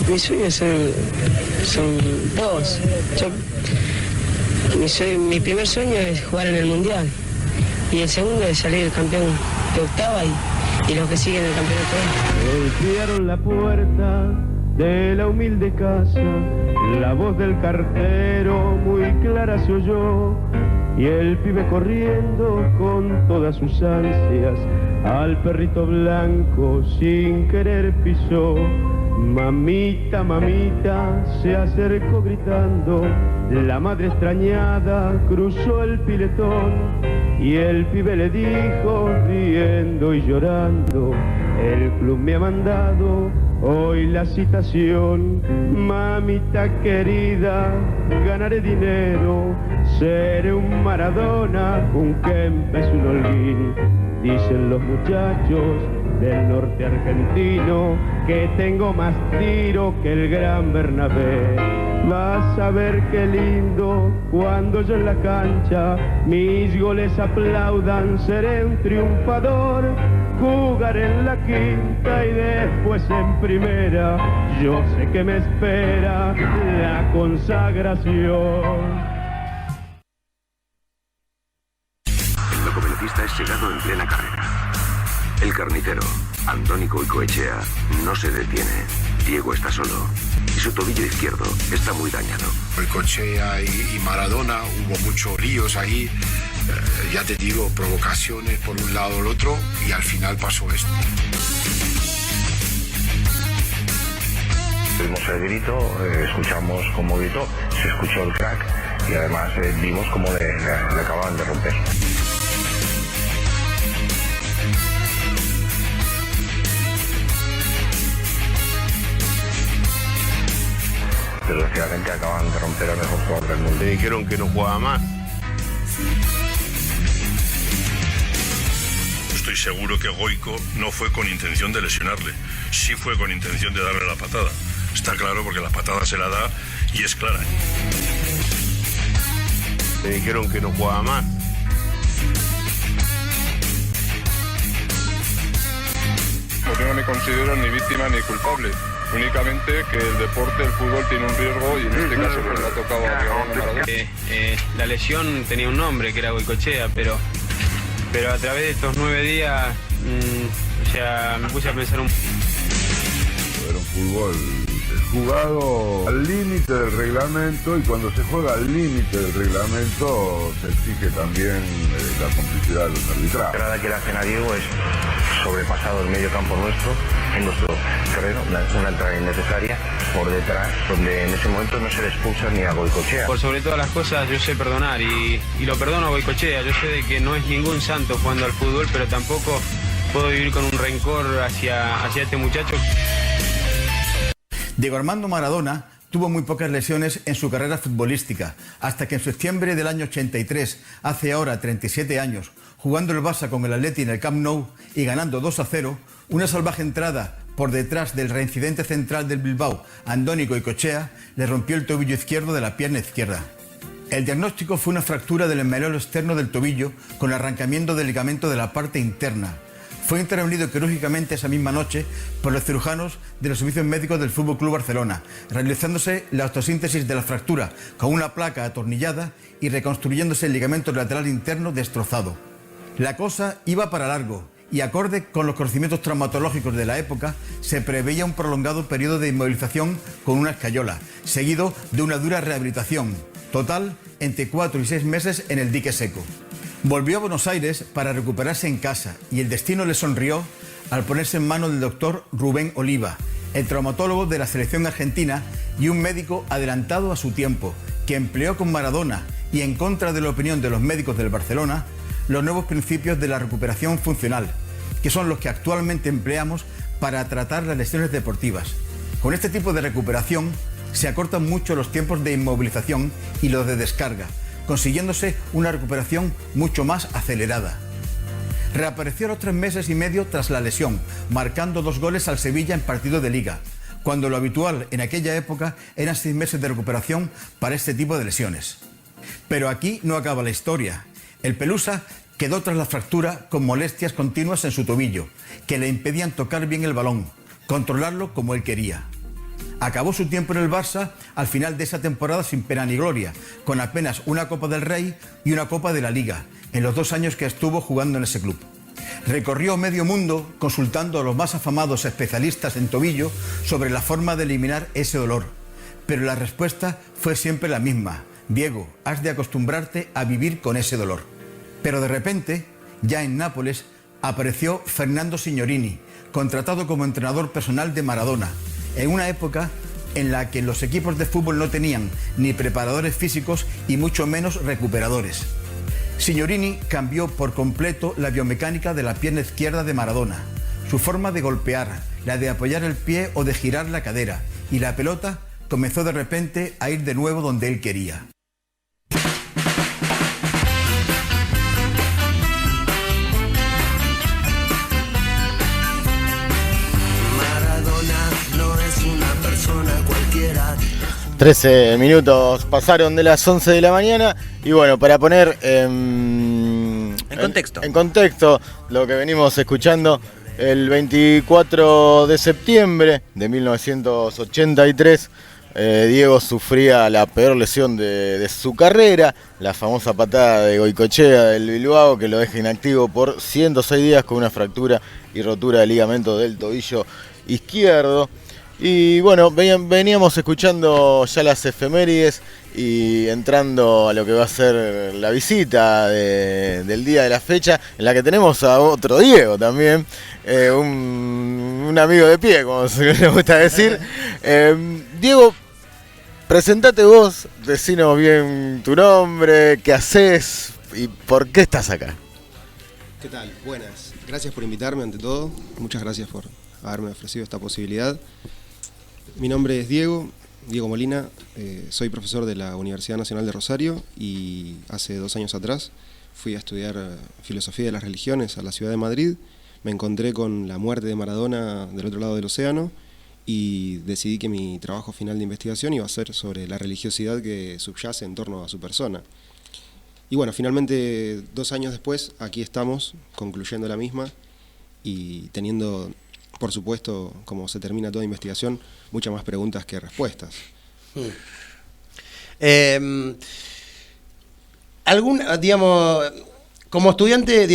Mis sueños son dos. Mi primer sueño es jugar en el Mundial. Y el segundo es salir campeón de octava y los que siguen el campeonato. Golpearon la puerta de la humilde casa, la voz del cartero muy clara se oyó, y el pibe corriendo con todas sus ansias al perrito blanco sin querer pisó. Mamita, mamita, se acercó gritando, la madre extrañada cruzó el piletón, y el pibe le dijo, riendo y llorando, el club me ha mandado hoy la citación. Mamita querida, ganaré dinero, seré un Maradona, un Kempes, un Holguín. Dicen los muchachos del norte argentino que tengo más tiro que el gran Bernabé. Vas a ver qué lindo cuando yo en la cancha mis goles aplaudan, seré un triunfador, jugaré en la quinta y después en primera, yo sé que me espera la consagración. El locovelocista es llegado en plena carrera. El carnicero, Andónico Goicoechea, no se detiene. Diego está solo y su tobillo izquierdo está muy dañado. Goicoechea y Maradona, hubo muchos líos ahí, ya te digo, provocaciones por un lado o el otro, y al final pasó esto. Vimos el grito, escuchamos cómo gritó, se escuchó el crack y además vimos cómo le acababan de romper. Desgraciadamente acaban de romper al mejor jugador del mundo. Le dijeron que no jugaba más. Estoy seguro que Goico no fue con intención de lesionarle, sí fue con intención de darle la patada. Está claro porque la patada se la da y es clara. Le dijeron que no jugaba más. Yo no me considero ni víctima ni culpable. Únicamente que el deporte, el fútbol, tiene un riesgo y en este caso pues le ha tocado a Maradona. La lesión tenía un nombre que era Goicoechea, pero a través de estos 9 días ya me puse a pensar un... Era un fútbol jugado al límite del reglamento, y cuando se juega al límite del reglamento se exige también la complicidad de los arbitrajes. La entrada que le hacen a Diego es sobrepasado el medio campo nuestro, en nuestro terreno, una entrada innecesaria por detrás, donde en ese momento no se le expulsa ni a Goicoechea. Por sobre todas las cosas yo sé perdonar y lo perdono a Goicoechea. Yo sé de que no es ningún santo jugando al fútbol, pero tampoco puedo vivir con un rencor hacia este muchacho. Diego Armando Maradona tuvo muy pocas lesiones en su carrera futbolística, hasta que en septiembre del año 83, hace ahora 37 años, jugando el Barça con el Atleti en el Camp Nou y ganando 2-0, una salvaje entrada por detrás del reincidente central del Bilbao, Andónico Goicoechea, le rompió el tobillo izquierdo de la pierna izquierda. El diagnóstico fue una fractura del embrión externo del tobillo con arrancamiento del ligamento de la parte interna. Fue intervenido quirúrgicamente esa misma noche por los cirujanos de los servicios médicos del FC Barcelona, realizándose la osteosíntesis de la fractura con una placa atornillada y reconstruyéndose el ligamento lateral interno destrozado. La cosa iba para largo y, acorde con los conocimientos traumatológicos de la época, se preveía un prolongado periodo de inmovilización con una escayola, seguido de una dura rehabilitación, total entre 4 y 6 meses en el dique seco. Volvió a Buenos Aires para recuperarse en casa y el destino le sonrió al ponerse en manos del doctor Rubén Oliva, el traumatólogo de la selección argentina y un médico adelantado a su tiempo, que empleó con Maradona y en contra de la opinión de los médicos del Barcelona los nuevos principios de la recuperación funcional, que son los que actualmente empleamos para tratar las lesiones deportivas. Con este tipo de recuperación se acortan mucho los tiempos de inmovilización y los de descarga, consiguiéndose una recuperación mucho más acelerada. Reapareció a los 3 meses y medio tras la lesión, marcando 2 goles al Sevilla en partido de Liga, cuando lo habitual en aquella época eran 6 meses de recuperación para este tipo de lesiones. Pero aquí no acaba la historia. El Pelusa quedó tras la fractura con molestias continuas en su tobillo, que le impedían tocar bien el balón, controlarlo como él quería. Acabó su tiempo en el Barça al final de esa temporada sin pena ni gloria, con apenas una Copa del Rey y una Copa de la Liga, en los 2 años que estuvo jugando en ese club. Recorrió medio mundo consultando a los más afamados especialistas en tobillo sobre la forma de eliminar ese dolor. Pero la respuesta fue siempre la misma: Diego, has de acostumbrarte a vivir con ese dolor. Pero de repente, ya en Nápoles, apareció Fernando Signorini, contratado como entrenador personal de Maradona, en una época en la que los equipos de fútbol no tenían ni preparadores físicos y mucho menos recuperadores. Signorini cambió por completo la biomecánica de la pierna izquierda de Maradona, su forma de golpear, la de apoyar el pie o de girar la cadera, y la pelota comenzó de repente a ir de nuevo donde él quería. Maradona no es una persona cualquiera. 13 minutos pasaron de las 11 de la mañana y bueno, para poner en contexto lo que venimos escuchando, el 24 de septiembre de 1983 Diego sufría la peor lesión de su carrera, la famosa patada de Goicoechea del Bilbao, que lo deja inactivo por 106 días con una fractura y rotura de ligamento del tobillo izquierdo. Y bueno, veníamos escuchando ya las efemérides y entrando a lo que va a ser la visita del día de la fecha, en la que tenemos a otro Diego también, un amigo de pie, como se le gusta decir. Diego, presentate vos, decinos bien tu nombre, qué haces y por qué estás acá. ¿Qué tal? Buenas. Gracias por invitarme ante todo. Muchas gracias por haberme ofrecido esta posibilidad. Mi nombre es Diego Molina, soy profesor de la Universidad Nacional de Rosario y hace 2 años atrás fui a estudiar Filosofía de las Religiones a la ciudad de Madrid. Me encontré con la muerte de Maradona del otro lado del océano y decidí que mi trabajo final de investigación iba a ser sobre la religiosidad que subyace en torno a su persona. Y bueno, finalmente 2 años después, aquí estamos, concluyendo la misma y teniendo, por supuesto, como se termina toda investigación, muchas más preguntas que respuestas. Como estudiante,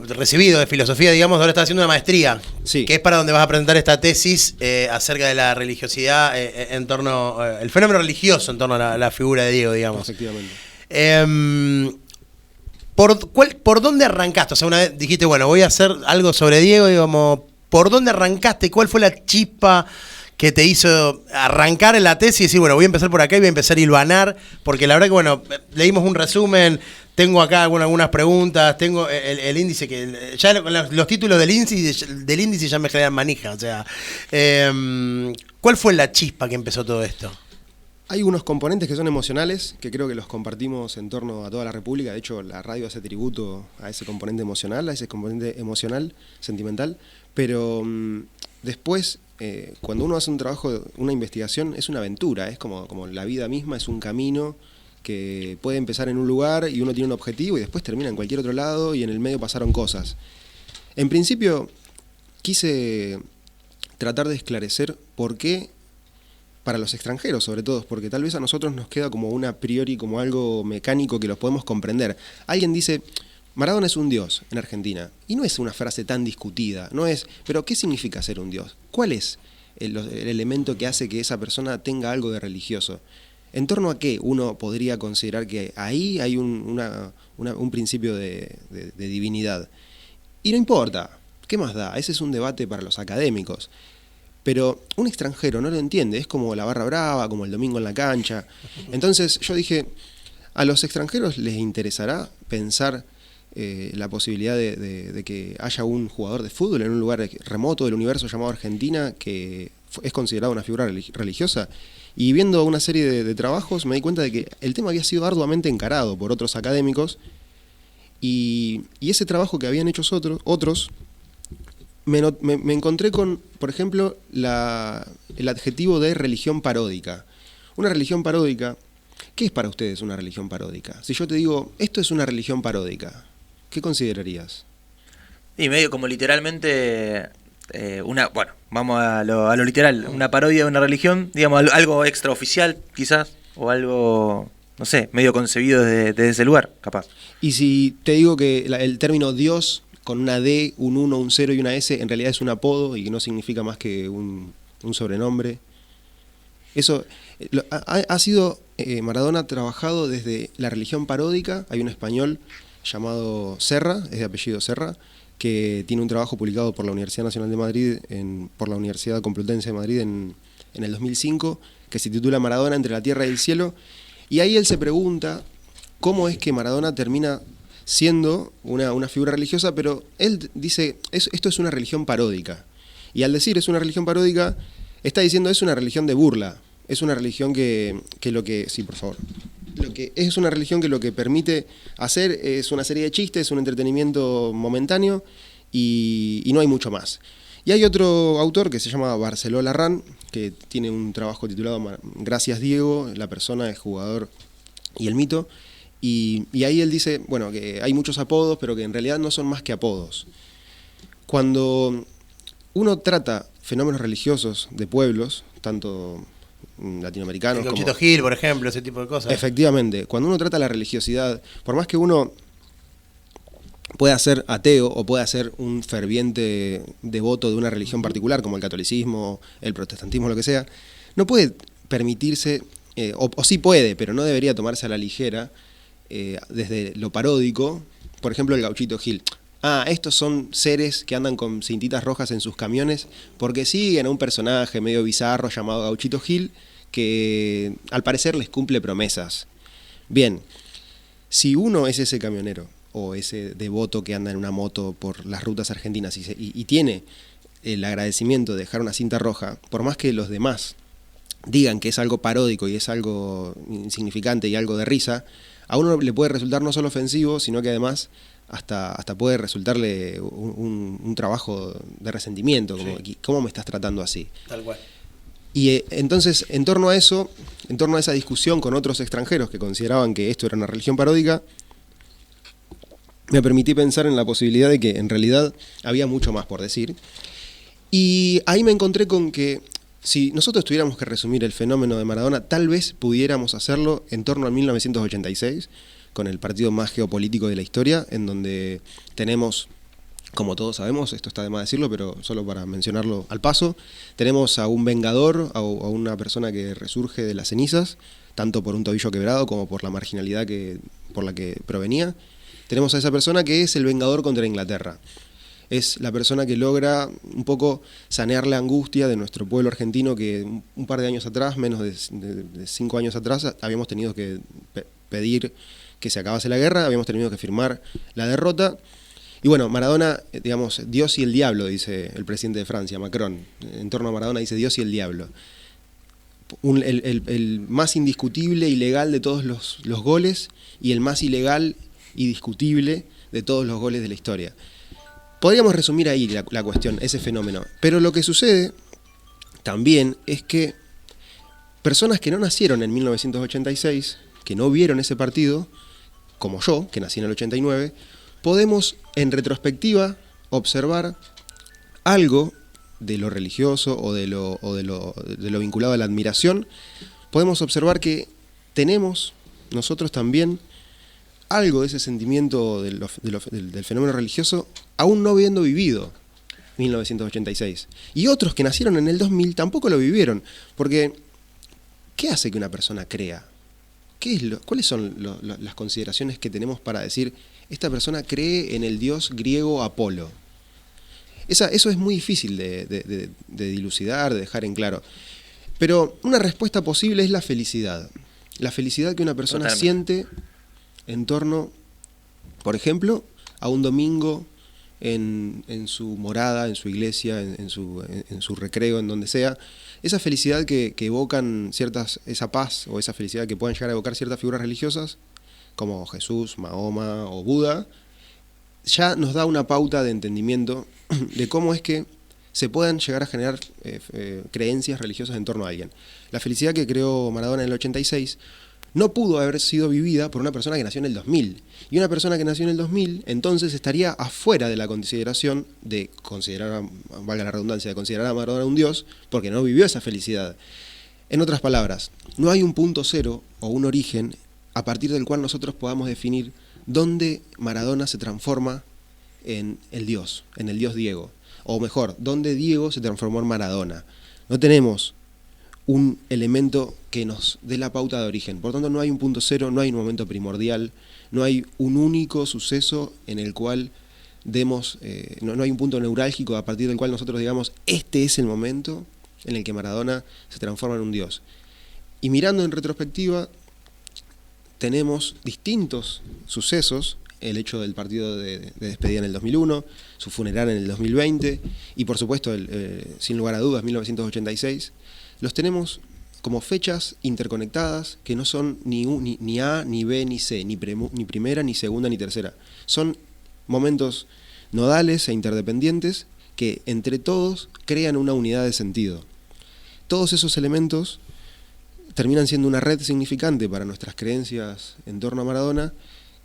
recibido de filosofía, ahora estás haciendo una maestría, sí, que es para donde vas a presentar esta tesis acerca de la religiosidad en torno, el fenómeno religioso en torno a la figura de Diego, digamos. Efectivamente. ¿Por dónde arrancaste? O sea, una vez dijiste, bueno, voy a hacer algo sobre Diego, digamos, ¿por dónde arrancaste? ¿Cuál fue la chispa que te hizo arrancar en la tesis y decir, bueno, voy a empezar por acá y voy a empezar a hilvanar? Porque la verdad que, bueno, leímos un resumen, tengo acá algunas preguntas, tengo el índice, que ya los títulos del índice ya me generan manija. O sea, ¿cuál fue la chispa que empezó todo esto? Hay unos componentes que son emocionales, que creo que los compartimos en torno a toda la República. De hecho, la radio hace tributo a ese componente emocional, sentimental. Pero después, cuando uno hace un trabajo, una investigación, es una aventura, es como la vida misma, es un camino que puede empezar en un lugar y uno tiene un objetivo y después termina en cualquier otro lado y en el medio pasaron cosas. En principio, quise tratar de esclarecer por qué, para los extranjeros sobre todo, porque tal vez a nosotros nos queda como a priori, como algo mecánico que los podemos comprender. Alguien dice, Maradona es un dios en Argentina, y no es una frase tan discutida, pero ¿qué significa ser un dios? ¿Cuál es el elemento que hace que esa persona tenga algo de religioso? ¿En torno a qué uno podría considerar que ahí hay un principio de divinidad? Y no importa, ¿qué más da? Ese es un debate para los académicos. Pero un extranjero no lo entiende, es como la barra brava, como el domingo en la cancha. Entonces yo dije, ¿a los extranjeros les interesará pensar la posibilidad de que haya un jugador de fútbol en un lugar remoto del universo llamado Argentina que es considerado una figura religiosa? Y viendo una serie de trabajos me di cuenta de que el tema había sido arduamente encarado por otros académicos y ese trabajo que habían hecho otros me encontré con, por ejemplo, el adjetivo de religión paródica. Una religión paródica, ¿qué es para ustedes una religión paródica? Si yo te digo, esto es una religión paródica, ¿qué considerarías? Y medio como literalmente vamos a lo literal, una parodia de una religión, digamos, algo extraoficial quizás, o algo, no sé, medio concebido desde ese lugar, capaz. Y si te digo que el término Dios, con una D, un 1, un 0 y una S, en realidad es un apodo y que no significa más que un sobrenombre. Eso ha sido, Maradona ha trabajado desde la religión paródica. Hay un español llamado Serra, es de apellido Serra, que tiene un trabajo publicado por la Universidad Nacional de Madrid, por la Universidad Complutense de Madrid en el 2005, que se titula Maradona entre la tierra y el cielo, y ahí él se pregunta cómo es que Maradona termina siendo una figura religiosa, pero él dice, esto es una religión paródica, y al decir es una religión paródica, está diciendo es una religión de burla, es una religión que sí, por favor, es una religión que lo que permite hacer es una serie de chistes, un entretenimiento momentáneo y no hay mucho más. Y hay otro autor que se llama Barceló Larrán, que tiene un trabajo titulado Gracias Diego, la persona, el jugador y el mito, y ahí él dice, bueno, que hay muchos apodos, pero que en realidad no son más que apodos. Cuando uno trata fenómenos religiosos de pueblos, tanto latinoamericanos como... Gauchito Gil, por ejemplo, ese tipo de cosas. Efectivamente, cuando uno trata la religiosidad, por más que uno pueda ser ateo o pueda ser un ferviente devoto de una religión particular, como el catolicismo, el protestantismo, lo que sea, no puede permitirse, o sí puede, pero no debería tomarse a la ligera, desde lo paródico, por ejemplo el Gauchito Gil. Estos son seres que andan con cintitas rojas en sus camiones porque siguen a un personaje medio bizarro llamado Gauchito Gil que al parecer les cumple promesas. Bien, si uno es ese camionero o ese devoto que anda en una moto por las rutas argentinas y tiene el agradecimiento de dejar una cinta roja, por más que los demás digan que es algo paródico y es algo insignificante y algo de risa, a uno le puede resultar no solo ofensivo, sino que además hasta puede resultarle un trabajo de resentimiento, como sí. ¿Cómo me estás tratando así? Tal cual. Y entonces, en torno a eso, en torno a esa discusión con otros extranjeros que consideraban que esto era una religión paródica, me permití pensar en la posibilidad de que en realidad había mucho más por decir. Y ahí me encontré con que si nosotros tuviéramos que resumir el fenómeno de Maradona, tal vez pudiéramos hacerlo en torno a 1986, con el partido más geopolítico de la historia, en donde tenemos, como todos sabemos, esto está de más decirlo, pero solo para mencionarlo al paso, tenemos a un vengador, a una persona que resurge de las cenizas, tanto por un tobillo quebrado como por la marginalidad por la que provenía. Tenemos a esa persona que es el vengador contra Inglaterra. Es la persona que logra un poco sanear la angustia de nuestro pueblo argentino que un par de años atrás, menos de 5 años atrás, habíamos tenido que pedir que se acabase la guerra, habíamos tenido que firmar la derrota. Y bueno, Maradona, digamos, Dios y el diablo, dice el presidente de Francia, Macron. En torno a Maradona dice Dios y el diablo. El más indiscutible y legal de todos los goles y el más ilegal y discutible de todos los goles de la historia. Podríamos resumir ahí la cuestión, ese fenómeno. Pero lo que sucede también es que personas que no nacieron en 1986, que no vieron ese partido, como yo, que nací en el 89, podemos en retrospectiva observar algo de lo religioso o de lo vinculado a la admiración. Podemos observar que tenemos nosotros también algo de ese sentimiento del fenómeno religioso aún no habiendo vivido 1986. Y otros que nacieron en el 2000 tampoco lo vivieron, porque ¿qué hace que una persona crea? ¿Cuáles son las consideraciones que tenemos para decir esta persona cree en el dios griego Apolo? Eso es muy difícil de dilucidar, de dejar en claro. Pero una respuesta posible es la felicidad. La felicidad que una persona siente en torno, por ejemplo, a un domingo en su morada, en su iglesia, en su recreo, en donde sea. Esa felicidad que evocan esa paz o esa felicidad que pueden llegar a evocar ciertas figuras religiosas, como Jesús, Mahoma o Buda, ya nos da una pauta de entendimiento de cómo es que se puedan llegar a generar creencias religiosas en torno a alguien. La felicidad que creó Maradona en el 86 no pudo haber sido vivida por una persona que nació en el 2000. Y una persona que nació en el 2000, entonces estaría afuera de la consideración de considerar, valga la redundancia, de considerar a Maradona un dios, porque no vivió esa felicidad. En otras palabras, no hay un punto cero o un origen a partir del cual nosotros podamos definir dónde Maradona se transforma en el dios Diego. O mejor, dónde Diego se transformó en Maradona. No tenemos un elemento que nos dé la pauta de origen. Por tanto, no hay un punto cero, no hay un momento primordial, no hay un único suceso en el cual demos, no hay un punto neurálgico a partir del cual nosotros digamos, este es el momento en el que Maradona se transforma en un dios. Y mirando en retrospectiva, tenemos distintos sucesos, el hecho del partido de despedida en el 2001, su funeral en el 2020 y por supuesto, sin lugar a dudas, 1986, los tenemos como fechas interconectadas que no son ni A, ni B, ni C, ni primera, ni segunda, ni tercera. Son momentos nodales e interdependientes que entre todos crean una unidad de sentido. Todos esos elementos terminan siendo una red significante para nuestras creencias en torno a Maradona,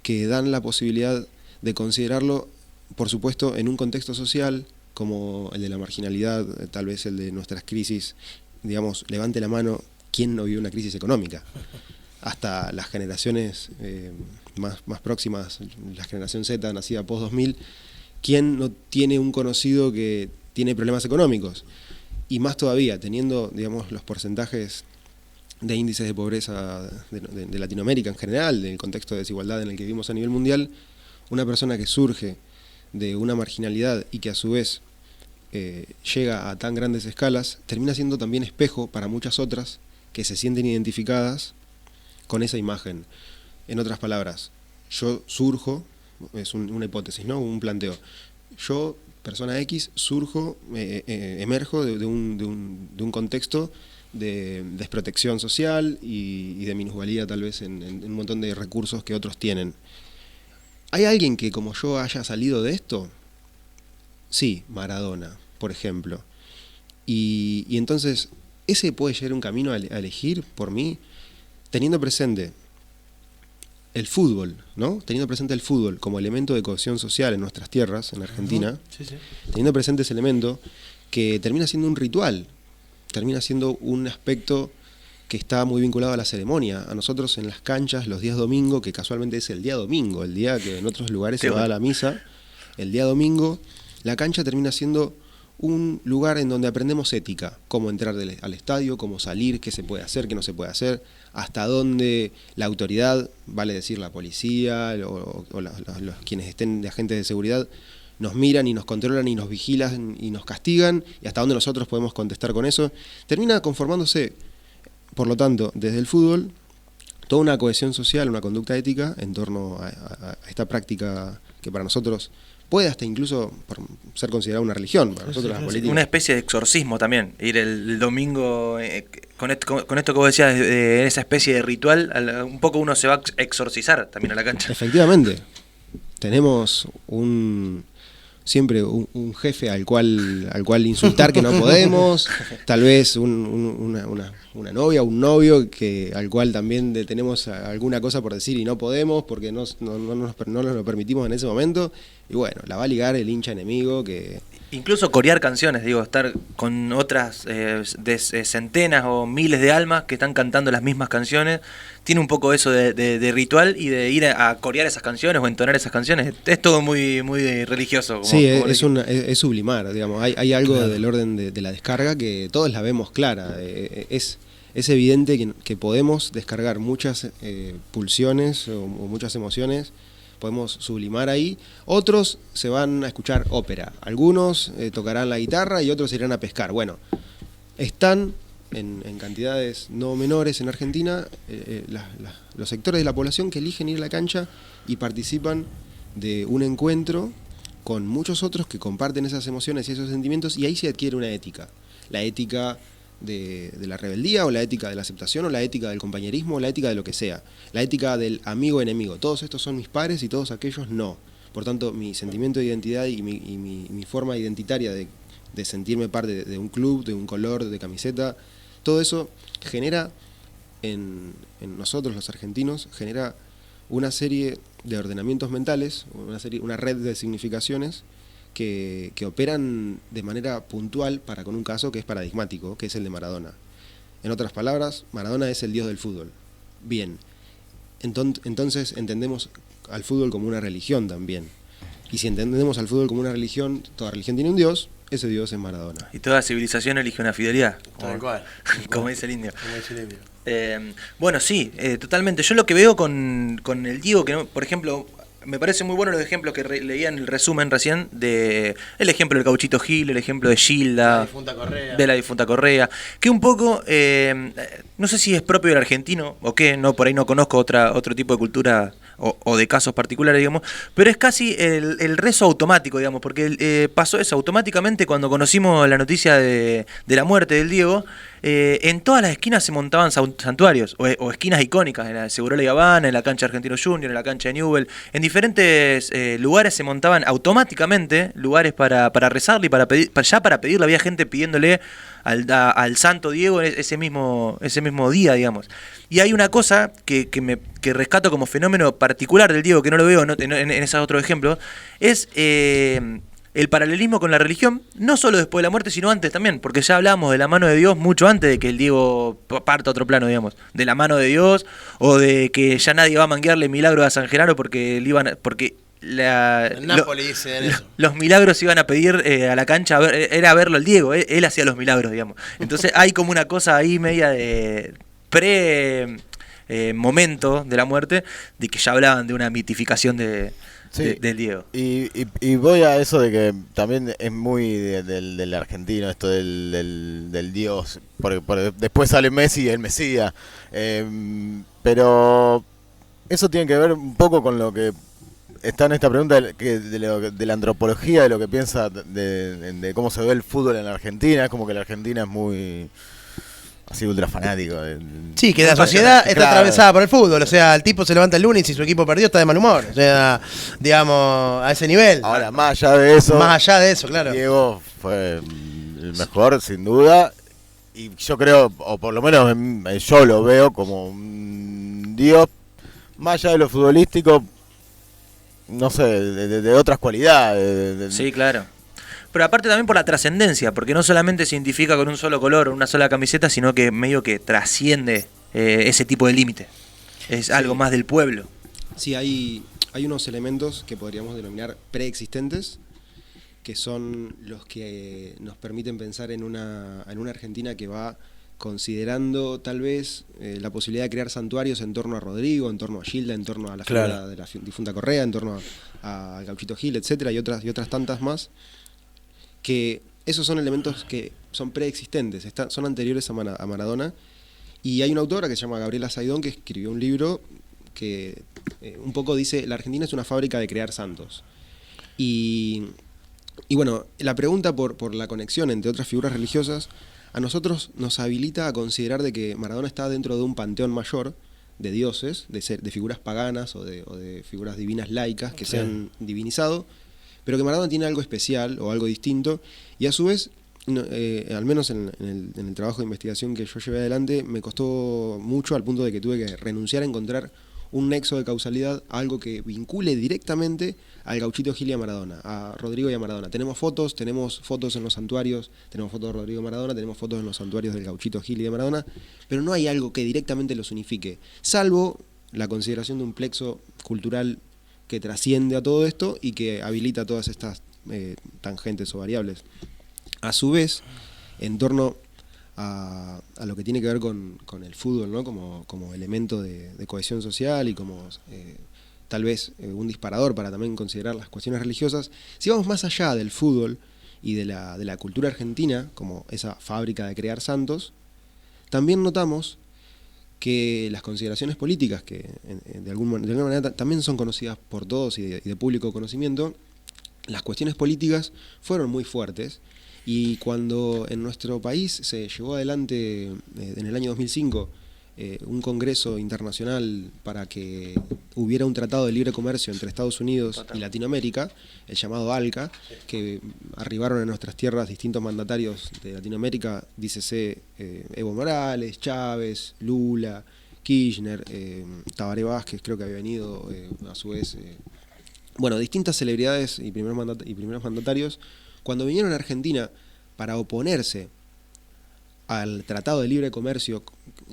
que dan la posibilidad de considerarlo, por supuesto, en un contexto social como el de la marginalidad, tal vez el de nuestras crisis. Digamos, levante la mano, ¿quién no vivió una crisis económica? Hasta las generaciones más próximas, la generación Z, nacida post-2000, ¿quién no tiene un conocido que tiene problemas económicos? Y más todavía, teniendo, digamos, los porcentajes de índices de pobreza de Latinoamérica en general, del contexto de desigualdad en el que vivimos a nivel mundial, una persona que surge de una marginalidad y que a su vez llega a tan grandes escalas, termina siendo también espejo para muchas otras que se sienten identificadas con esa imagen. En otras palabras, yo surjo, es una hipótesis, ¿no? Un planteo. Yo, persona X, surjo, emerjo de un contexto de desprotección social y de minusvalía tal vez en un montón de recursos que otros tienen. ¿Hay alguien que como yo haya salido de esto? Sí, Maradona, por ejemplo. Y entonces, ese puede ser un camino a elegir por mí, teniendo presente el fútbol, ¿no? Teniendo presente el fútbol como elemento de cohesión social en nuestras tierras, en Argentina, teniendo presente ese elemento que termina siendo un ritual, termina siendo un aspecto que está muy vinculado a la ceremonia. A nosotros en las canchas, los días domingo, que casualmente es el día domingo, el día que en otros lugares se va a la misa, el día domingo, la cancha termina siendo un lugar en donde aprendemos ética, cómo entrar al estadio, cómo salir, qué se puede hacer, qué no se puede hacer, hasta dónde la autoridad, vale decir la policía o los quienes estén de agentes de seguridad, nos miran y nos controlan y nos vigilan y nos castigan, y hasta dónde nosotros podemos contestar con eso. Termina conformándose, por lo tanto, desde el fútbol, toda una cohesión social, una conducta ética en torno a esta práctica que para nosotros puede hasta incluso ser considerada una religión para nosotros, la política. Una especie de exorcismo también, ir el domingo con esto que vos decías, de esa especie de ritual, un poco uno se va a exorcizar también a la cancha. Efectivamente, tenemos siempre un jefe al cual insultar que no podemos, tal vez una novia, un novio al cual también tenemos alguna cosa por decir y no podemos porque no nos lo permitimos en ese momento, y bueno, la va a ligar el hincha enemigo que... Incluso corear canciones, digo, estar con otras centenas o miles de almas que están cantando las mismas canciones, tiene un poco eso de ritual y de ir a corear esas canciones o entonar esas canciones. Es todo muy, muy religioso. Sí, es sublimar, digamos. Hay algo del orden de la descarga que todos la vemos clara. Es evidente que podemos descargar muchas pulsiones o muchas emociones, podemos sublimar ahí. Otros se van a escuchar ópera, algunos tocarán la guitarra y otros irán a pescar. Bueno, están en cantidades no menores en Argentina los sectores de la población que eligen ir a la cancha y participan de un encuentro con muchos otros que comparten esas emociones y esos sentimientos, y ahí se adquiere una ética. La ética de la rebeldía, o la ética de la aceptación, o la ética del compañerismo, o la ética de lo que sea. La ética del amigo-enemigo. Todos estos son mis pares y todos aquellos no. Por tanto, mi sentimiento de identidad y mi forma identitaria de sentirme parte de un club, de un color, de camiseta, todo eso genera en nosotros los argentinos genera una serie de ordenamientos mentales, una red de significaciones que operan de manera puntual con un caso que es paradigmático, que es el de Maradona. En otras palabras, Maradona es el dios del fútbol. Bien, entonces entendemos al fútbol como una religión también. Y si entendemos al fútbol como una religión, toda religión tiene un dios, ese dios es Maradona. Y toda civilización elige una fidelidad. Tal cual. Como dice el indio. Bueno, sí, totalmente. Yo lo que veo con el Diego, que por ejemplo, me parece muy bueno los ejemplos que leía en el resumen recién, de el ejemplo del Gauchito Gil, el ejemplo de Gilda, de la difunta Correa, que un poco, no sé si es propio del argentino o qué, no, por ahí no conozco otro tipo de cultura o de casos particulares, digamos, pero es casi el rezo automático, digamos, porque pasó eso automáticamente cuando conocimos la noticia de la muerte del Diego. En todas las esquinas se montaban santuarios o esquinas icónicas, en la Segurola y Habana, en la cancha Argentino Junior, en la cancha de Newell, en diferentes lugares se montaban automáticamente lugares para rezarle y para pedirle. Había gente pidiéndole al santo Diego ese mismo día, digamos. Y hay una cosa que rescato como fenómeno particular del Diego, que no lo veo en esos otros ejemplos, es el paralelismo con la religión, no solo después de la muerte, sino antes también, porque ya hablamos de la mano de Dios mucho antes de que el Diego parta a otro plano, digamos, de la mano de Dios, o de que ya nadie va a manguearle milagros a San Genaro porque Napoli dice eso. Los milagros iban a pedir a la cancha, era verlo al Diego, él hacía los milagros, digamos. Entonces hay como una cosa ahí media de momento de la muerte, de que ya hablaban de una mitificación del Diego. Y voy a eso de que también es muy del argentino, esto del Dios, porque después sale Messi y el Mesías, pero eso tiene que ver un poco con lo que está en esta pregunta de la antropología, de lo que piensa de cómo se ve el fútbol en la Argentina. Es como que la Argentina es muy así ultra fanático. Sí, que la sociedad está atravesada por el fútbol. O sea, el tipo se levanta el lunes y si su equipo perdió está de mal humor. O sea, digamos, a ese nivel. Ahora, más allá de eso, claro. Diego fue el mejor, sin duda. Y yo creo, o por lo menos yo lo veo como un dios, más allá de lo futbolístico, no sé, de otras cualidades. Sí, claro. Pero aparte también por la trascendencia, porque no solamente se identifica con un solo color o una sola camiseta, sino que medio que trasciende ese tipo de límite. Es algo más del pueblo. Sí, hay unos elementos que podríamos denominar preexistentes, que son los que nos permiten pensar en una Argentina que va considerando tal vez la posibilidad de crear santuarios en torno a Rodrigo, en torno a Gilda, en torno a la figura de la difunta Correa, en torno a Gauchito Gil, etcétera, y otras tantas más, que esos son elementos que son preexistentes, son anteriores a Maradona. Y hay una autora que se llama Gabriela Saidón, que escribió un libro que un poco dice: la Argentina es una fábrica de crear santos. Y bueno, la pregunta por la conexión entre otras figuras religiosas a nosotros nos habilita a considerar de que Maradona está dentro de un panteón mayor de dioses, de figuras paganas o de figuras divinas laicas que se han divinizado, pero que Maradona tiene algo especial o algo distinto, y a su vez, al menos en el trabajo de investigación que yo llevé adelante, me costó mucho, al punto de que tuve que renunciar a encontrar un nexo de causalidad, a algo que vincule directamente al Gauchito Gil y a Maradona, a Rodrigo y a Maradona. Tenemos fotos en los santuarios, tenemos fotos de Rodrigo y Maradona, tenemos fotos en los santuarios del Gauchito Gil y de Maradona, pero no hay algo que directamente los unifique, salvo la consideración de un plexo cultural que trasciende a todo esto y que habilita todas estas tangentes o variables. A su vez, en torno a lo que tiene que ver con el fútbol, ¿no? como elemento de cohesión social y como tal vez un disparador para también considerar las cuestiones religiosas, si vamos más allá del fútbol y de la cultura argentina, como esa fábrica de crear santos, también notamos que las consideraciones políticas, que de alguna manera también son conocidas por todos y de público conocimiento, las cuestiones políticas fueron muy fuertes, y cuando en nuestro país se llevó adelante en el año 2005 un congreso internacional para que hubiera un tratado de libre comercio entre Estados Unidos y Latinoamérica, el llamado ALCA, que arribaron a nuestras tierras distintos mandatarios de Latinoamérica, dícese Evo Morales, Chávez, Lula, Kirchner, Tabaré Vázquez, creo que había venido a su vez, distintas celebridades y primeros mandatarios. Cuando vinieron a Argentina para oponerse al Tratado de Libre Comercio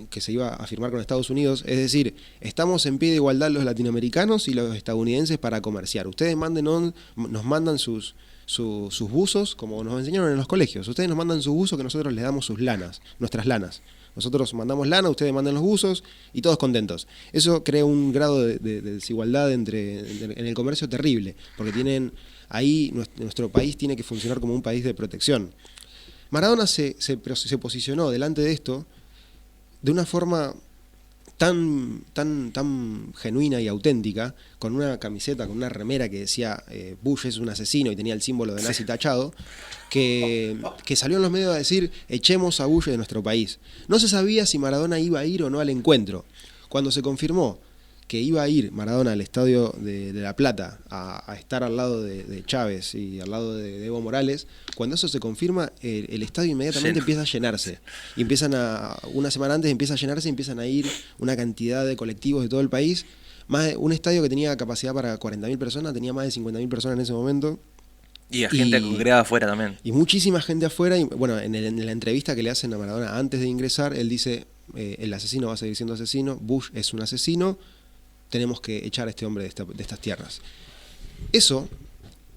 que se iba a firmar con Estados Unidos, es decir, estamos en pie de igualdad los latinoamericanos y los estadounidenses para comerciar. Ustedes nos mandan sus buzos, como nos enseñaron en los colegios. Ustedes nos mandan sus buzos, que nosotros les damos nuestras lanas. Nosotros mandamos lana, ustedes mandan los buzos y todos contentos. Eso crea un grado de desigualdad en el comercio terrible, porque ahí nuestro país tiene que funcionar como un país de protección. Maradona se posicionó delante de esto de una forma tan genuina y auténtica, con una camiseta, con una remera que decía Bush es un asesino y tenía el símbolo de nazi tachado, que salió en los medios a decir echemos a Bush de nuestro país. No se sabía si Maradona iba a ir o no al encuentro. Cuando se confirmó que iba a ir Maradona al estadio de La Plata a estar al lado de Chávez y al lado de Evo Morales, cuando eso se confirma, el estadio inmediatamente empieza a llenarse. Y una semana antes empieza a llenarse y empiezan a ir una cantidad de colectivos de todo el país. Un estadio que tenía capacidad para 40.000 personas, tenía más de 50.000 personas en ese momento. Y gente congregada afuera también. Y muchísima gente afuera. Y bueno, en la entrevista que le hacen a Maradona antes de ingresar, él dice, el asesino va a seguir siendo asesino, Bush es un asesino, tenemos que echar a este hombre de estas tierras. Eso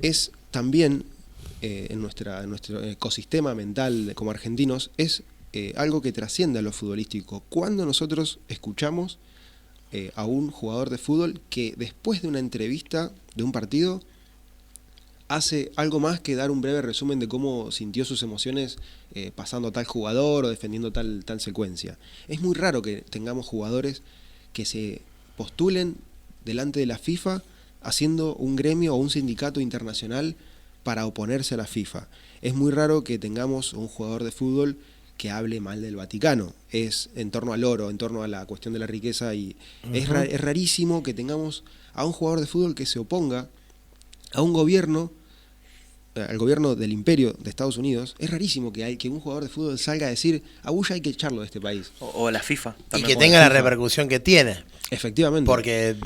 es también, en nuestro ecosistema mental como argentinos, es algo que trasciende a lo futbolístico. Cuando nosotros escuchamos a un jugador de fútbol que después de una entrevista de un partido hace algo más que dar un breve resumen de cómo sintió sus emociones pasando a tal jugador o defendiendo tal secuencia. Es muy raro que tengamos jugadores que se postulen delante de la FIFA haciendo un gremio o un sindicato internacional para oponerse a la FIFA. Es muy raro que tengamos un jugador de fútbol que hable mal del Vaticano. Es en torno al oro, en torno a la cuestión de la riqueza, y es rarísimo que tengamos a un jugador de fútbol que se oponga a un gobierno, al gobierno del imperio de Estados Unidos. Es rarísimo que un jugador de fútbol salga a decir a Bush hay que echarlo de este país. O la FIFA. Y que tenga la repercusión que tiene. Efectivamente. Porque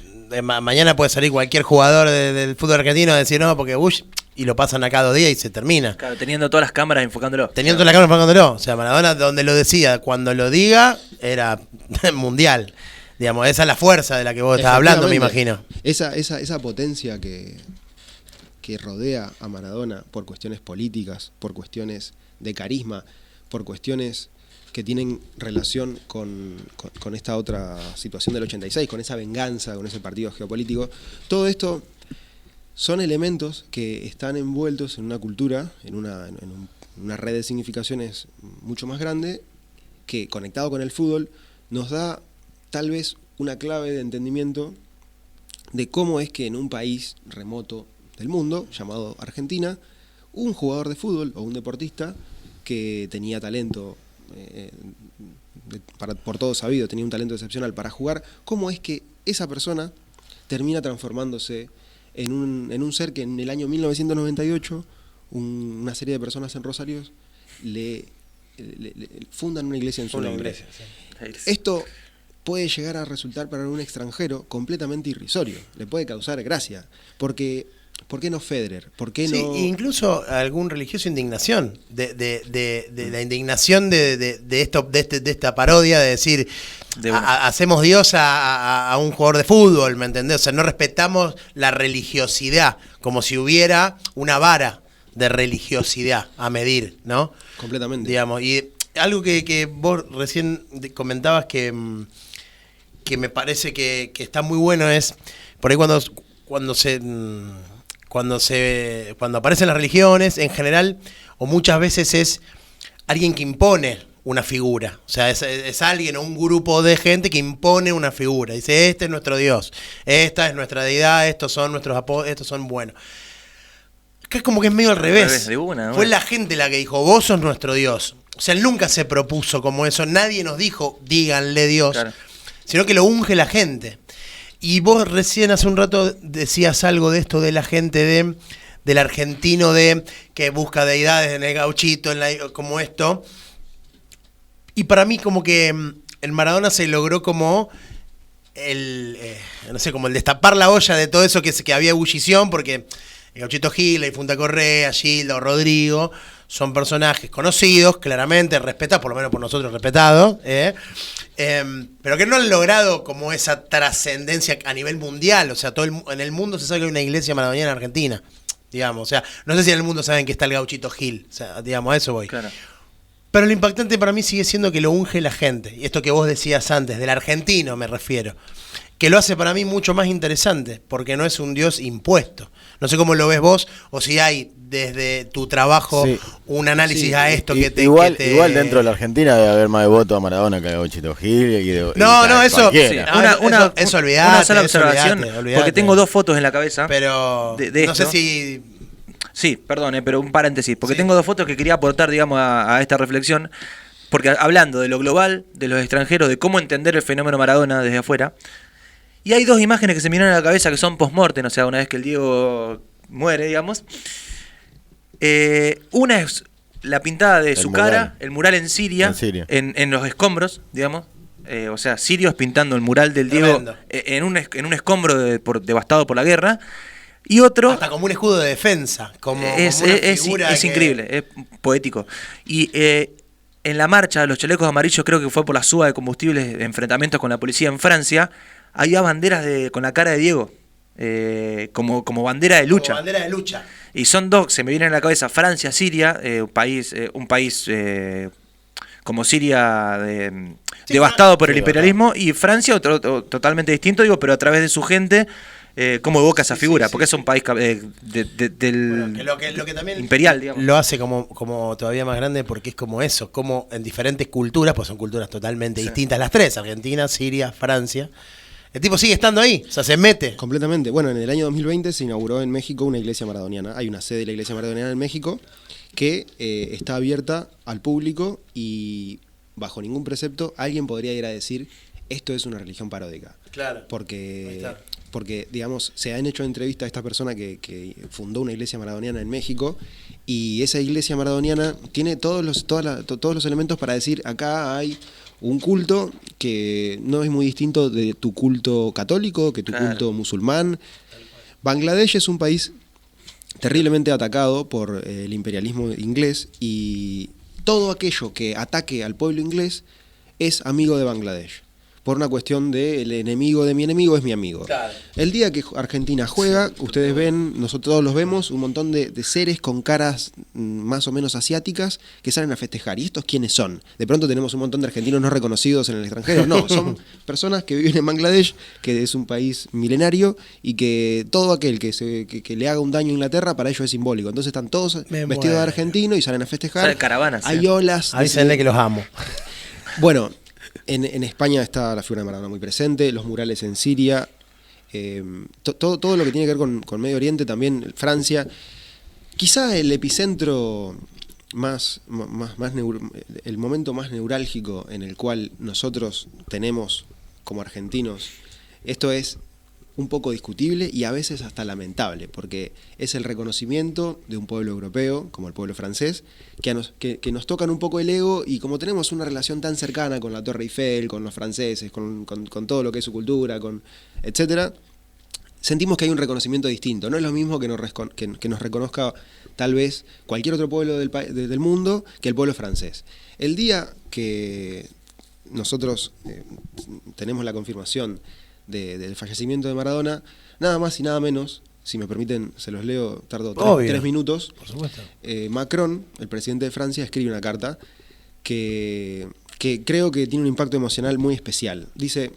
mañana puede salir cualquier jugador del fútbol argentino a decir no, porque Bush, y lo pasan acá 2 días y se termina. Claro, teniendo todas las cámaras enfocándolo. O sea, Maradona, donde lo decía, cuando lo diga, era mundial. Digamos, esa es la fuerza de la que vos estás hablando, me imagino. Esa potencia que rodea a Maradona por cuestiones políticas, por cuestiones de carisma, por cuestiones que tienen relación con esta otra situación del 86, con esa venganza, con ese partido geopolítico. Todo esto son elementos que están envueltos en una cultura, en una red de significaciones mucho más grande, que conectado con el fútbol nos da tal vez una clave de entendimiento de cómo es que en un país remoto del mundo, llamado Argentina, un jugador de fútbol o un deportista que tenía talento, por todo sabido, tenía un talento excepcional para jugar, cómo es que esa persona termina transformándose en un ser que en el año 1998 una serie de personas en Rosario le fundan una iglesia en su nombre. Esto puede llegar a resultar para un extranjero completamente irrisorio, le puede causar gracia, porque ¿por qué no Federer? ¿Por qué no? Sí, incluso algún religioso indignación de la indignación de esta parodia de decir hacemos Dios a un jugador de fútbol, ¿me entendés? O sea, no respetamos la religiosidad, como si hubiera una vara de religiosidad a medir, ¿no? Completamente. Digamos, y algo que vos recién comentabas que me parece que está muy bueno es por ahí cuando aparecen las religiones, en general, o muchas veces es alguien que impone una figura. O sea, es alguien o un grupo de gente que impone una figura. Dice, este es nuestro Dios, esta es nuestra deidad, estos son nuestros apóstoles, estos son buenos. Acá es como que es medio al revés. De una. Fue la gente la que dijo, vos sos nuestro Dios. O sea, él nunca se propuso como eso. Nadie nos dijo, díganle Dios. Claro. Sino que lo unge la gente. Y vos recién hace un rato decías algo de esto de la gente del argentino que busca deidades en el gauchito, como esto. Y para mí como que en Maradona se logró como no sé, como el destapar la olla de todo eso que había ebullición, porque el Gauchito Gil, la difunta Correa, Gildo, Rodrigo, son personajes conocidos, claramente, respetados, por lo menos por nosotros respetados, pero que no han logrado como esa trascendencia a nivel mundial. O sea, en el mundo se sabe que hay una iglesia maradoniana en Argentina, digamos. O sea, no sé si en el mundo saben que está el Gauchito Gil, o sea, digamos, a eso voy. Claro. Pero lo impactante para mí sigue siendo que lo unge la gente. Y esto que vos decías antes, del argentino me refiero, que lo hace para mí mucho más interesante, porque no es un Dios impuesto. No sé cómo lo ves vos, o si hay desde tu trabajo un análisis a esto que te... Igual dentro de la Argentina debe haber más devoto a Maradona que a Gauchito Gil. Eso olvidate. Una sola observación, porque tengo dos fotos en la cabeza. Pero de no esto. sé si... Sí, perdón, pero un paréntesis, porque tengo dos fotos que quería aportar, digamos, a esta reflexión, porque hablando de lo global, de los extranjeros, de cómo entender el fenómeno Maradona desde afuera, y hay dos imágenes que se me vienen a la cabeza que son post-mortem, o sea, una vez que el Diego muere, digamos. Una es la pintada de su cara, el mural en Siria, en los escombros, digamos. O sea, sirios pintando el mural del Diego en un escombro devastado por la guerra. Y otro... Hasta como un escudo de defensa, como es increíble, es poético. Y en la marcha de los chalecos amarillos, creo que fue por la suba de combustibles, enfrentamientos con la policía en Francia, había banderas con la cara de Diego, como bandera de lucha. Como bandera de lucha. Y son dos, se me vienen a la cabeza, Francia, Siria, un país como Siria devastado por el imperialismo, y Francia otro totalmente distinto, digo, pero a través de su gente... cómo evoca esa figura, porque es un país del lo que también imperial, digamos. Lo hace como todavía más grande, porque es como eso, como en diferentes culturas, pues son culturas totalmente distintas las tres, Argentina, Siria, Francia. El tipo sigue estando ahí, o sea, se mete. Completamente. Bueno, en el año 2020 se inauguró en México una iglesia maradoniana. Hay una sede de la iglesia maradoniana en México que está abierta al público y bajo ningún precepto alguien podría ir a decir esto es una religión paródica. Claro. Porque, digamos, se han hecho entrevistas a esta persona que fundó una iglesia maradoniana en México, y esa iglesia maradoniana tiene todos los elementos para decir, acá hay un culto que no es muy distinto de tu culto católico, que tu culto musulmán. Bangladesh es un país terriblemente atacado por el imperialismo inglés, y todo aquello que ataque al pueblo inglés es amigo de Bangladesh. Por una cuestión de el enemigo de mi enemigo es mi amigo. Claro. El día que Argentina juega, ustedes ven, nosotros todos los vemos, un montón de seres con caras más o menos asiáticas que salen a festejar. ¿Y estos quiénes son? De pronto tenemos un montón de argentinos no reconocidos en el extranjero. No, son personas que viven en Bangladesh, que es un país milenario, y que todo aquel que le haga un daño a Inglaterra, para ellos es simbólico. Entonces están todos vestidos de argentino y salen a festejar. Salen caravanas. Hay olas. Avísenle que los amo. Bueno... En España está la figura de Maradona muy presente, los murales en Siria, todo lo que tiene que ver con Medio Oriente, también Francia. Quizá el epicentro el momento más neurálgico en el cual nosotros tenemos como argentinos, esto es un poco discutible y a veces hasta lamentable, porque es el reconocimiento de un pueblo europeo, como el pueblo francés, que nos tocan un poco el ego, y como tenemos una relación tan cercana con la Torre Eiffel, con los franceses, con todo lo que es su cultura, etcétera, sentimos que hay un reconocimiento distinto. No es lo mismo que nos reconozca tal vez cualquier otro pueblo del mundo que el pueblo francés. El día que nosotros tenemos la confirmación del fallecimiento de Maradona, nada más y nada menos, si me permiten, se los leo, tardo 3 minutos. Por supuesto. Macron, el presidente de Francia, escribe una carta que creo que tiene un impacto emocional muy especial. Dice: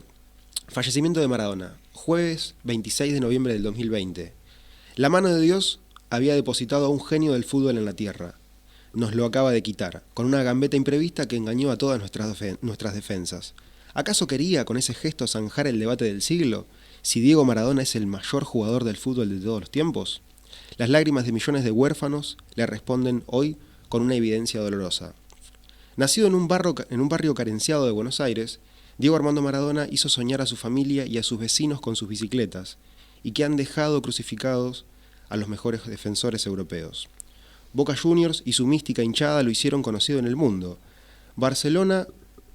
fallecimiento de Maradona, jueves 26 de noviembre del 2020. La mano de Dios había depositado a un genio del fútbol en la tierra. Nos lo acaba de quitar, con una gambeta imprevista que engañó a todas nuestras defensas. ¿Acaso quería con ese gesto zanjar el debate del siglo? Si Diego Maradona es el mayor jugador del fútbol de todos los tiempos. Las lágrimas de millones de huérfanos le responden hoy con una evidencia dolorosa. Nacido en un barrio carenciado de Buenos Aires, Diego Armando Maradona hizo soñar a su familia y a sus vecinos con sus bicicletas, y que han dejado crucificados a los mejores defensores europeos. Boca Juniors y su mística hinchada lo hicieron conocido en el mundo. Barcelona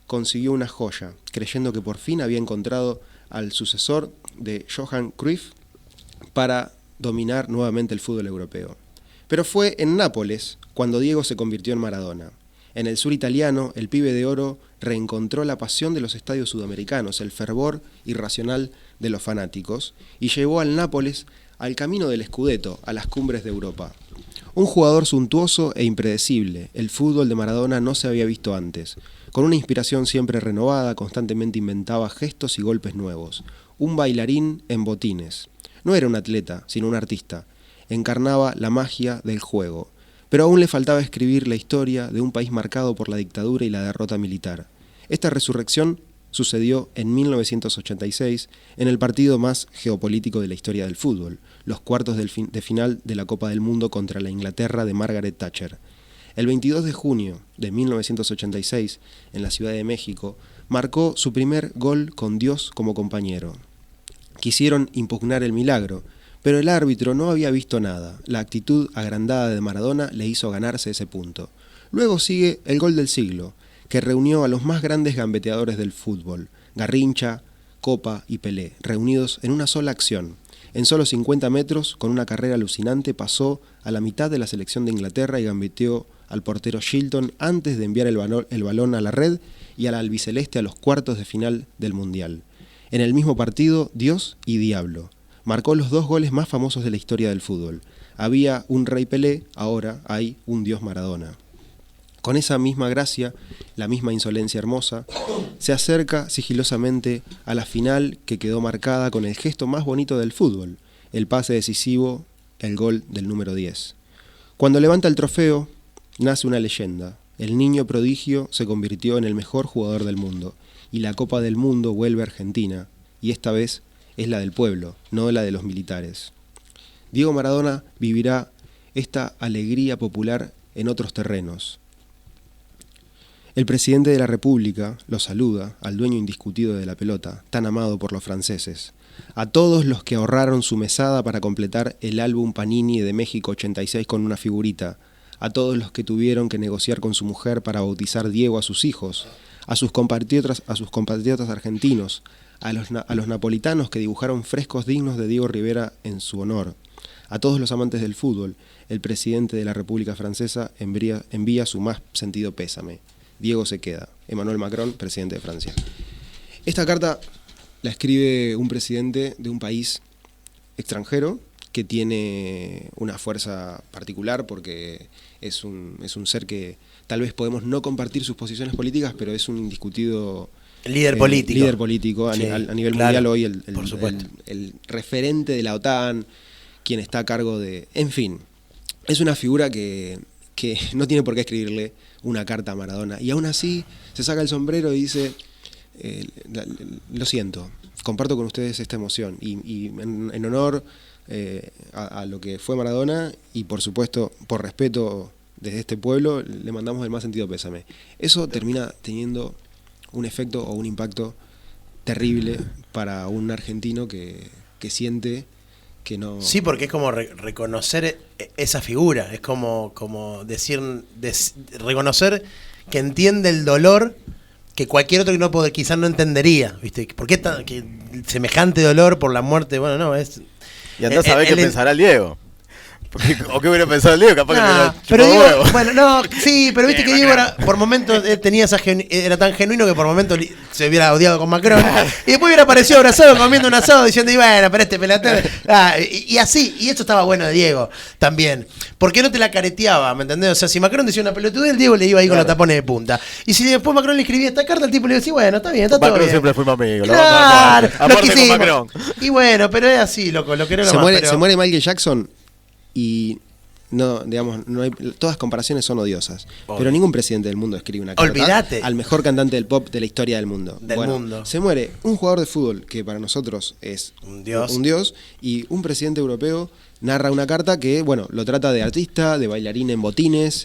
consiguió una joya, creyendo que por fin había encontrado al sucesor de Johan Cruyff para dominar nuevamente el fútbol europeo. Pero fue en Nápoles cuando Diego se convirtió en Maradona. En el sur italiano, el pibe de oro reencontró la pasión de los estadios sudamericanos, el fervor irracional de los fanáticos, y llevó al Nápoles al camino del Scudetto, a las cumbres de Europa. Un jugador suntuoso e impredecible, el fútbol de Maradona no se había visto antes. Con una inspiración siempre renovada, constantemente inventaba gestos y golpes nuevos. Un bailarín en botines. No era un atleta, sino un artista. Encarnaba la magia del juego. Pero aún le faltaba escribir la historia de un país marcado por la dictadura y la derrota militar. Esta resurrección sucedió en 1986 en el partido más geopolítico de la historia del fútbol, los cuartos de final de la Copa del Mundo contra la Inglaterra de Margaret Thatcher. El 22 de junio de 1986, en la Ciudad de México, marcó su primer gol con Dios como compañero. Quisieron impugnar el milagro, pero el árbitro no había visto nada. La actitud agrandada de Maradona le hizo ganarse ese punto. Luego sigue el gol del siglo, que reunió a los más grandes gambeteadores del fútbol, Garrincha, Copa y Pelé, reunidos en una sola acción. En solo 50 metros, con una carrera alucinante, pasó a la mitad de la selección de Inglaterra y gambeteó al portero Shilton antes de enviar el balón a la red y al albiceleste a los cuartos de final del Mundial. En el mismo partido, Dios y Diablo. Marcó los 2 goles más famosos de la historia del fútbol. Había un rey Pelé, ahora hay un Dios Maradona. Con esa misma gracia, la misma insolencia hermosa, se acerca sigilosamente a la final que quedó marcada con el gesto más bonito del fútbol, el pase decisivo, el gol del número 10. Cuando levanta el trofeo, nace una leyenda. El niño prodigio se convirtió en el mejor jugador del mundo, y la Copa del Mundo vuelve a Argentina, y esta vez es la del pueblo, no la de los militares. Diego Maradona vivirá esta alegría popular en otros terrenos. El presidente de la República lo saluda al dueño indiscutido de la pelota, tan amado por los franceses. A todos los que ahorraron su mesada para completar el álbum Panini de México 86 con una figurita. A todos los que tuvieron que negociar con su mujer para bautizar Diego a sus hijos. A sus compatriotas argentinos. A los napolitanos que dibujaron frescos dignos de Diego Rivera en su honor. A todos los amantes del fútbol, el presidente de la República Francesa envía su más sentido pésame. Diego se queda. Emmanuel Macron, presidente de Francia. Esta carta la escribe un presidente de un país extranjero que tiene una fuerza particular porque es un ser que tal vez podemos no compartir sus posiciones políticas, pero es un indiscutido líder político a nivel mundial hoy, el referente de la OTAN, quien está a cargo de... En fin, es una figura que no tiene por qué escribirle una carta a Maradona. Y aún así se saca el sombrero y dice, lo siento, comparto con ustedes esta emoción. Y en honor a lo que fue Maradona y por supuesto, por respeto desde este pueblo, le mandamos el más sentido pésame. Eso termina teniendo un efecto o un impacto terrible para un argentino que siente que no... Sí, porque es como reconocer esa figura, es como decir, reconocer que entiende el dolor que cualquier otro que no quizás no entendería, ¿viste? ¿Por qué semejante dolor por la muerte? Bueno, no, es... Y andá a saber qué pensará el Diego. ¿O qué hubiera pensado el Diego? Capaz que me lo pero Diego, bueno, no, sí, pero viste que Diego por momentos tenía era tan genuino que por momentos se hubiera odiado con Macron y después hubiera aparecido abrazado comiendo un asado diciendo, y bueno, pero este pelotero. Y así, y esto estaba bueno de Diego también. Porque no te la careteaba, ¿me entendés? O sea, si Macron decía una pelotudez, el Diego le iba ahí con los tapones de punta. Y si después Macron le escribía esta carta, el tipo le decía, bueno, está bien, está todo bien. Macron siempre fuimos amigos. Claro, lo quisimos. Y bueno, pero es así, loco, lo que no se muere Michael Jackson y no, digamos, no hay, todas comparaciones son odiosas. Obvio. Pero ningún presidente del mundo escribe una carta Olvídate. al mejor cantante del pop de la historia del mundo. Mundo. Se muere un jugador de fútbol que para nosotros es un dios, y un presidente europeo narra una carta que, bueno, lo trata de artista, de bailarín en botines.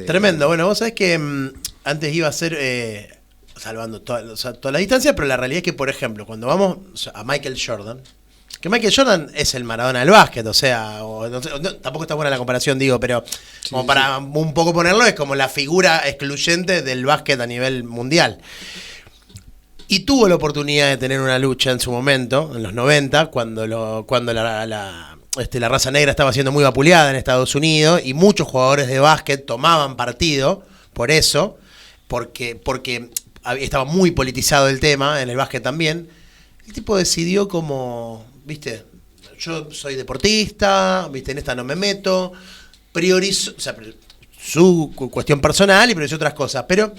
Tremendo. Bueno, vos sabés que antes iba a ser, salvando toda la distancia, pero la realidad es que, por ejemplo, cuando vamos a Michael Jordan, que Michael Jordan es el Maradona del básquet, o sea, tampoco está buena la comparación, digo, pero como para un poco ponerlo, es como la figura excluyente del básquet a nivel mundial. Y tuvo la oportunidad de tener una lucha en su momento, en los 90, cuando la raza negra estaba siendo muy vapuleada en Estados Unidos y muchos jugadores de básquet tomaban partido por eso, porque estaba muy politizado el tema en el básquet también. El tipo decidió como, viste, yo soy deportista, viste, en esta no me meto, priorizó, o sea, su cuestión personal y priorizó otras cosas, pero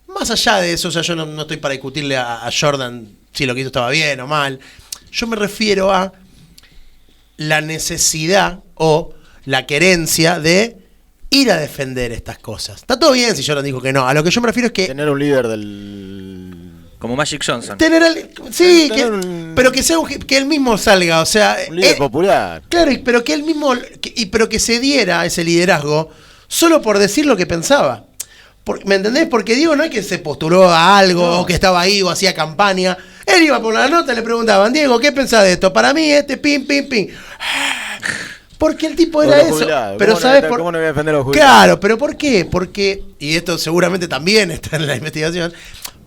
más allá de eso, o sea, yo no estoy para discutirle a Jordan si lo que hizo estaba bien o mal, yo me refiero a la necesidad o la querencia de ir a defender estas cosas. Está todo bien si Jordan dijo que no. A lo que yo me refiero es que tener un líder del... Como Magic Johnson. Pero que sea que él mismo salga, o sea... Un líder popular. Claro, pero que él mismo... pero que se diera ese liderazgo solo por decir lo que pensaba. ¿Me entendés? Porque Diego no es que se postuló a algo, o que estaba ahí, o hacía campaña. Él iba por la nota y le preguntaban, Diego, ¿qué pensás de esto? Para mí pim. Porque el tipo era eso. Pero ¿sabes por qué? ¿Cómo no voy a defender a los jubilados? Claro, pero ¿por qué? Porque, y esto seguramente también está en la investigación,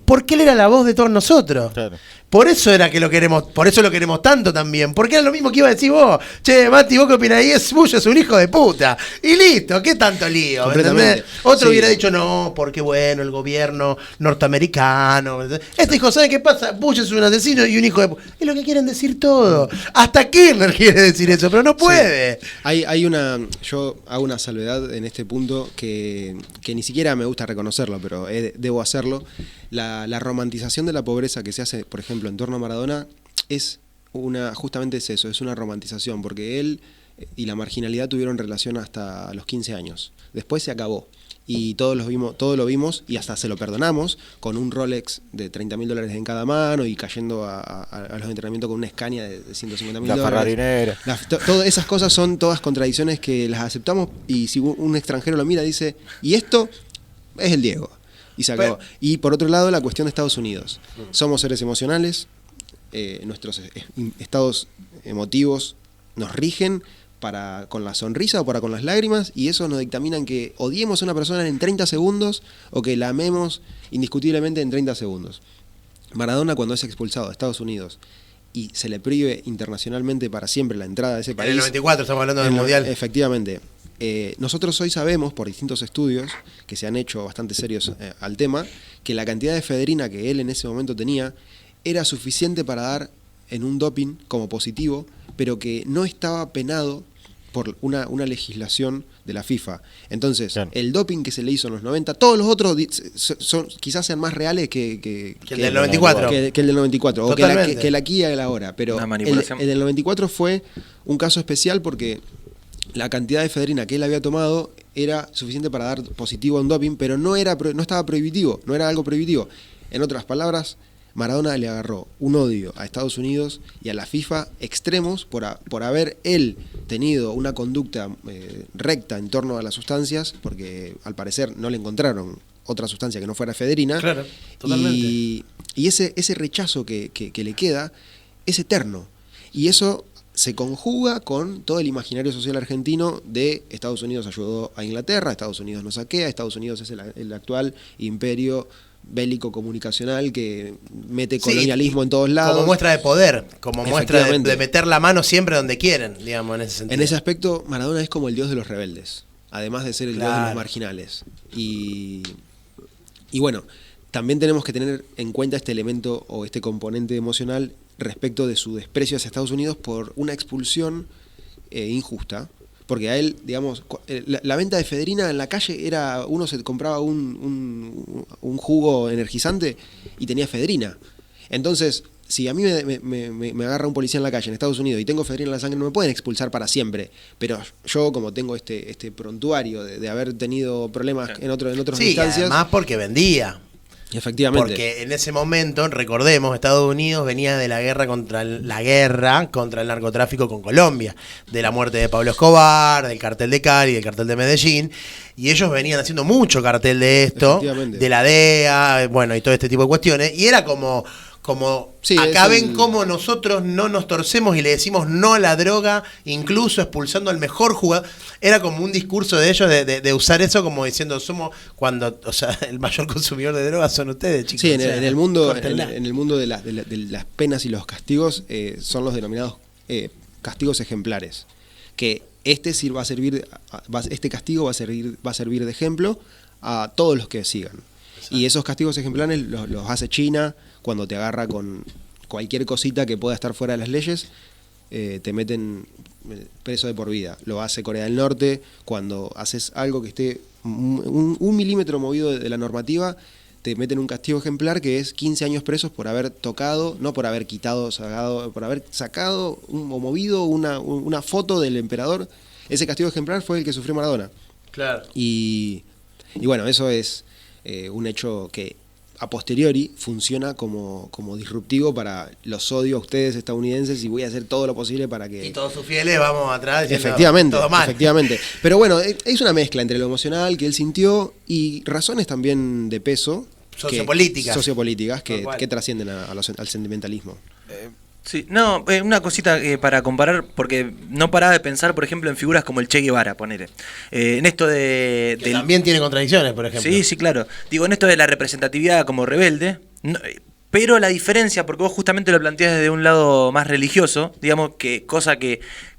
porque él era la voz de todos nosotros. Claro. Por eso era que lo queremos, por eso lo queremos tanto también. Porque era lo mismo que iba a decir vos. Che, Mati, ¿vos qué opinás? Y es Bush, es un hijo de puta. Y listo, ¿qué tanto lío? ¿Entendés? Otro hubiera dicho, no, porque bueno, el gobierno norteamericano. Este dijo, ¿saben qué pasa? Bush es un asesino y un hijo de puta. Es lo que quieren decir todo. Hasta Kirchner quiere decir eso, pero no puede. Sí. Yo hago una salvedad en este punto que ni siquiera me gusta reconocerlo, pero debo hacerlo. La romantización de la pobreza que se hace, por ejemplo, en torno a Maradona, justamente es eso, es una romantización, porque él y la marginalidad tuvieron relación hasta los 15 años. Después se acabó. Y todos lo vimos y hasta se lo perdonamos con un Rolex de $30.000 en cada mano y cayendo a los entrenamientos con una Scania de $150.000. La ferrarinera. Todas esas cosas son todas contradicciones que las aceptamos, y si un extranjero lo mira dice, y esto es el Diego. Y se acabó. Y por otro lado, la cuestión de Estados Unidos. Somos seres emocionales, nuestros estados emotivos nos rigen con la sonrisa o con las lágrimas, y eso nos dictaminan que odiemos a una persona en 30 segundos o que la amemos indiscutiblemente en 30 segundos. Maradona, cuando es expulsado de Estados Unidos y se le prohíbe internacionalmente para siempre la entrada de ese país... En el 94 estamos hablando del Mundial. Efectivamente. Nosotros hoy sabemos, por distintos estudios que se han hecho bastante serios al tema, que la cantidad de efedrina que él en ese momento tenía era suficiente para dar en un doping como positivo, pero que no estaba penado por una legislación de la FIFA. Entonces, claro, el doping que se le hizo en los 90, todos los otros quizás sean más reales que el del 94. Que el del 94, totalmente, o que la aquí y el ahora. Pero el del 94 fue un caso especial porque la cantidad de efedrina que él había tomado era suficiente para dar positivo a un doping, pero no estaba prohibitivo, no era algo prohibitivo. En otras palabras, Maradona le agarró un odio a Estados Unidos y a la FIFA extremos por haber él tenido una conducta recta en torno a las sustancias, porque al parecer no le encontraron otra sustancia que no fuera efedrina. Claro, totalmente. Y ese rechazo que le queda es eterno. Y eso se conjuga con todo el imaginario social argentino de Estados Unidos ayudó a Inglaterra, Estados Unidos nos saquea, Estados Unidos es el actual imperio bélico comunicacional que mete colonialismo en todos lados. Como muestra de poder, como muestra de meter la mano siempre donde quieren, digamos, en ese sentido. En ese aspecto, Maradona es como el dios de los rebeldes, además de ser el dios de los marginales. Y bueno, también tenemos que tener en cuenta este elemento o este componente emocional respecto de su desprecio hacia Estados Unidos por una expulsión injusta. Porque a él, digamos, la venta de efedrina en la calle era, uno se compraba un jugo energizante y tenía efedrina. Entonces, si a mí me agarra un policía en la calle en Estados Unidos y tengo efedrina en la sangre, no me pueden expulsar para siempre. Pero yo, como tengo este prontuario de haber tenido problemas en otras instancias... además porque vendía. Efectivamente. Porque en ese momento, recordemos, Estados Unidos venía de la guerra contra el narcotráfico con Colombia, de la muerte de Pablo Escobar, del cartel de Cali, del cartel de Medellín, y ellos venían haciendo mucho cartel de esto, de la DEA, bueno, y todo este tipo de cuestiones, y era como acá ven cómo nosotros no nos torcemos y le decimos no a la droga, incluso expulsando al mejor jugador. Era como un discurso de ellos de usar eso como diciendo o sea, el mayor consumidor de drogas son ustedes, chicos. Sí, en el mundo de las penas y los castigos son los denominados castigos ejemplares. Que este castigo va a servir de ejemplo a todos los que sigan. Exacto. Y esos castigos ejemplares los hace China. Cuando te agarra con cualquier cosita que pueda estar fuera de las leyes, te meten preso de por vida. Lo hace Corea del Norte. Cuando haces algo que esté un milímetro movido de la normativa, te meten un castigo ejemplar que es 15 años presos por haber tocado, no por haber quitado, por haber sacado o movido una foto del emperador. Ese castigo ejemplar fue el que sufrió Maradona. Claro. Y bueno, eso es un hecho que a posteriori funciona como disruptivo para los odios a ustedes estadounidenses, y voy a hacer todo lo posible para que... Y todos sus fieles vamos atrás diciendo efectivamente, todo mal. Efectivamente. Pero bueno, es una mezcla entre lo emocional que él sintió y razones también de peso. Sociopolíticas que trascienden al sentimentalismo. Sí, no, una cosita para comparar, porque no paraba de pensar, por ejemplo, en figuras como el Che Guevara, ponele. En esto de... Que también tiene contradicciones, por ejemplo. Sí, claro. Digo, en esto de la representatividad como rebelde, pero la diferencia, porque vos justamente lo planteás desde un lado más religioso, digamos, que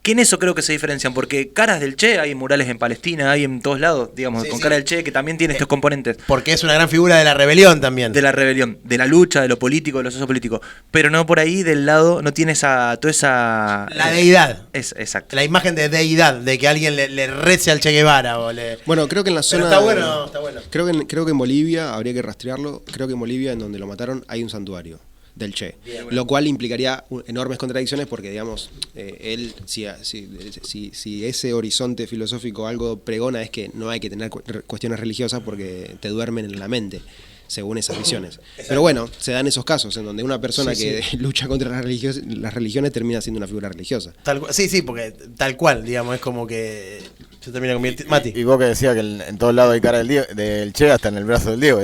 en eso creo que se diferencian, porque caras del Che hay murales en Palestina, hay en todos lados, digamos, con cara del Che, que también tiene estos componentes. Porque es una gran figura de la rebelión también. De la rebelión, de la lucha, de lo político, de lo sociopolítico. Pero no por ahí del lado, no tiene toda esa... La deidad. Exacto. La imagen de deidad, de que alguien le rece al Che Guevara. Bueno, creo que en la zona... Pero está bueno. Creo que en Bolivia, habría que rastrearlo, creo que en Bolivia, en donde lo mataron, hay un santuario del Che, bien, bueno. Lo cual implicaría enormes contradicciones porque, digamos, él, si ese horizonte filosófico algo pregona es que no hay que tener cuestiones religiosas porque te duermen en la mente, según esas visiones. Exacto. Pero bueno, se dan esos casos en donde una persona que lucha contra las religiones termina siendo una figura religiosa. Sí, porque tal cual, digamos, es como que se termina convirtiendo... Mati. Y vos que decías que en todos lados hay cara del Che, hasta en el brazo del Diego.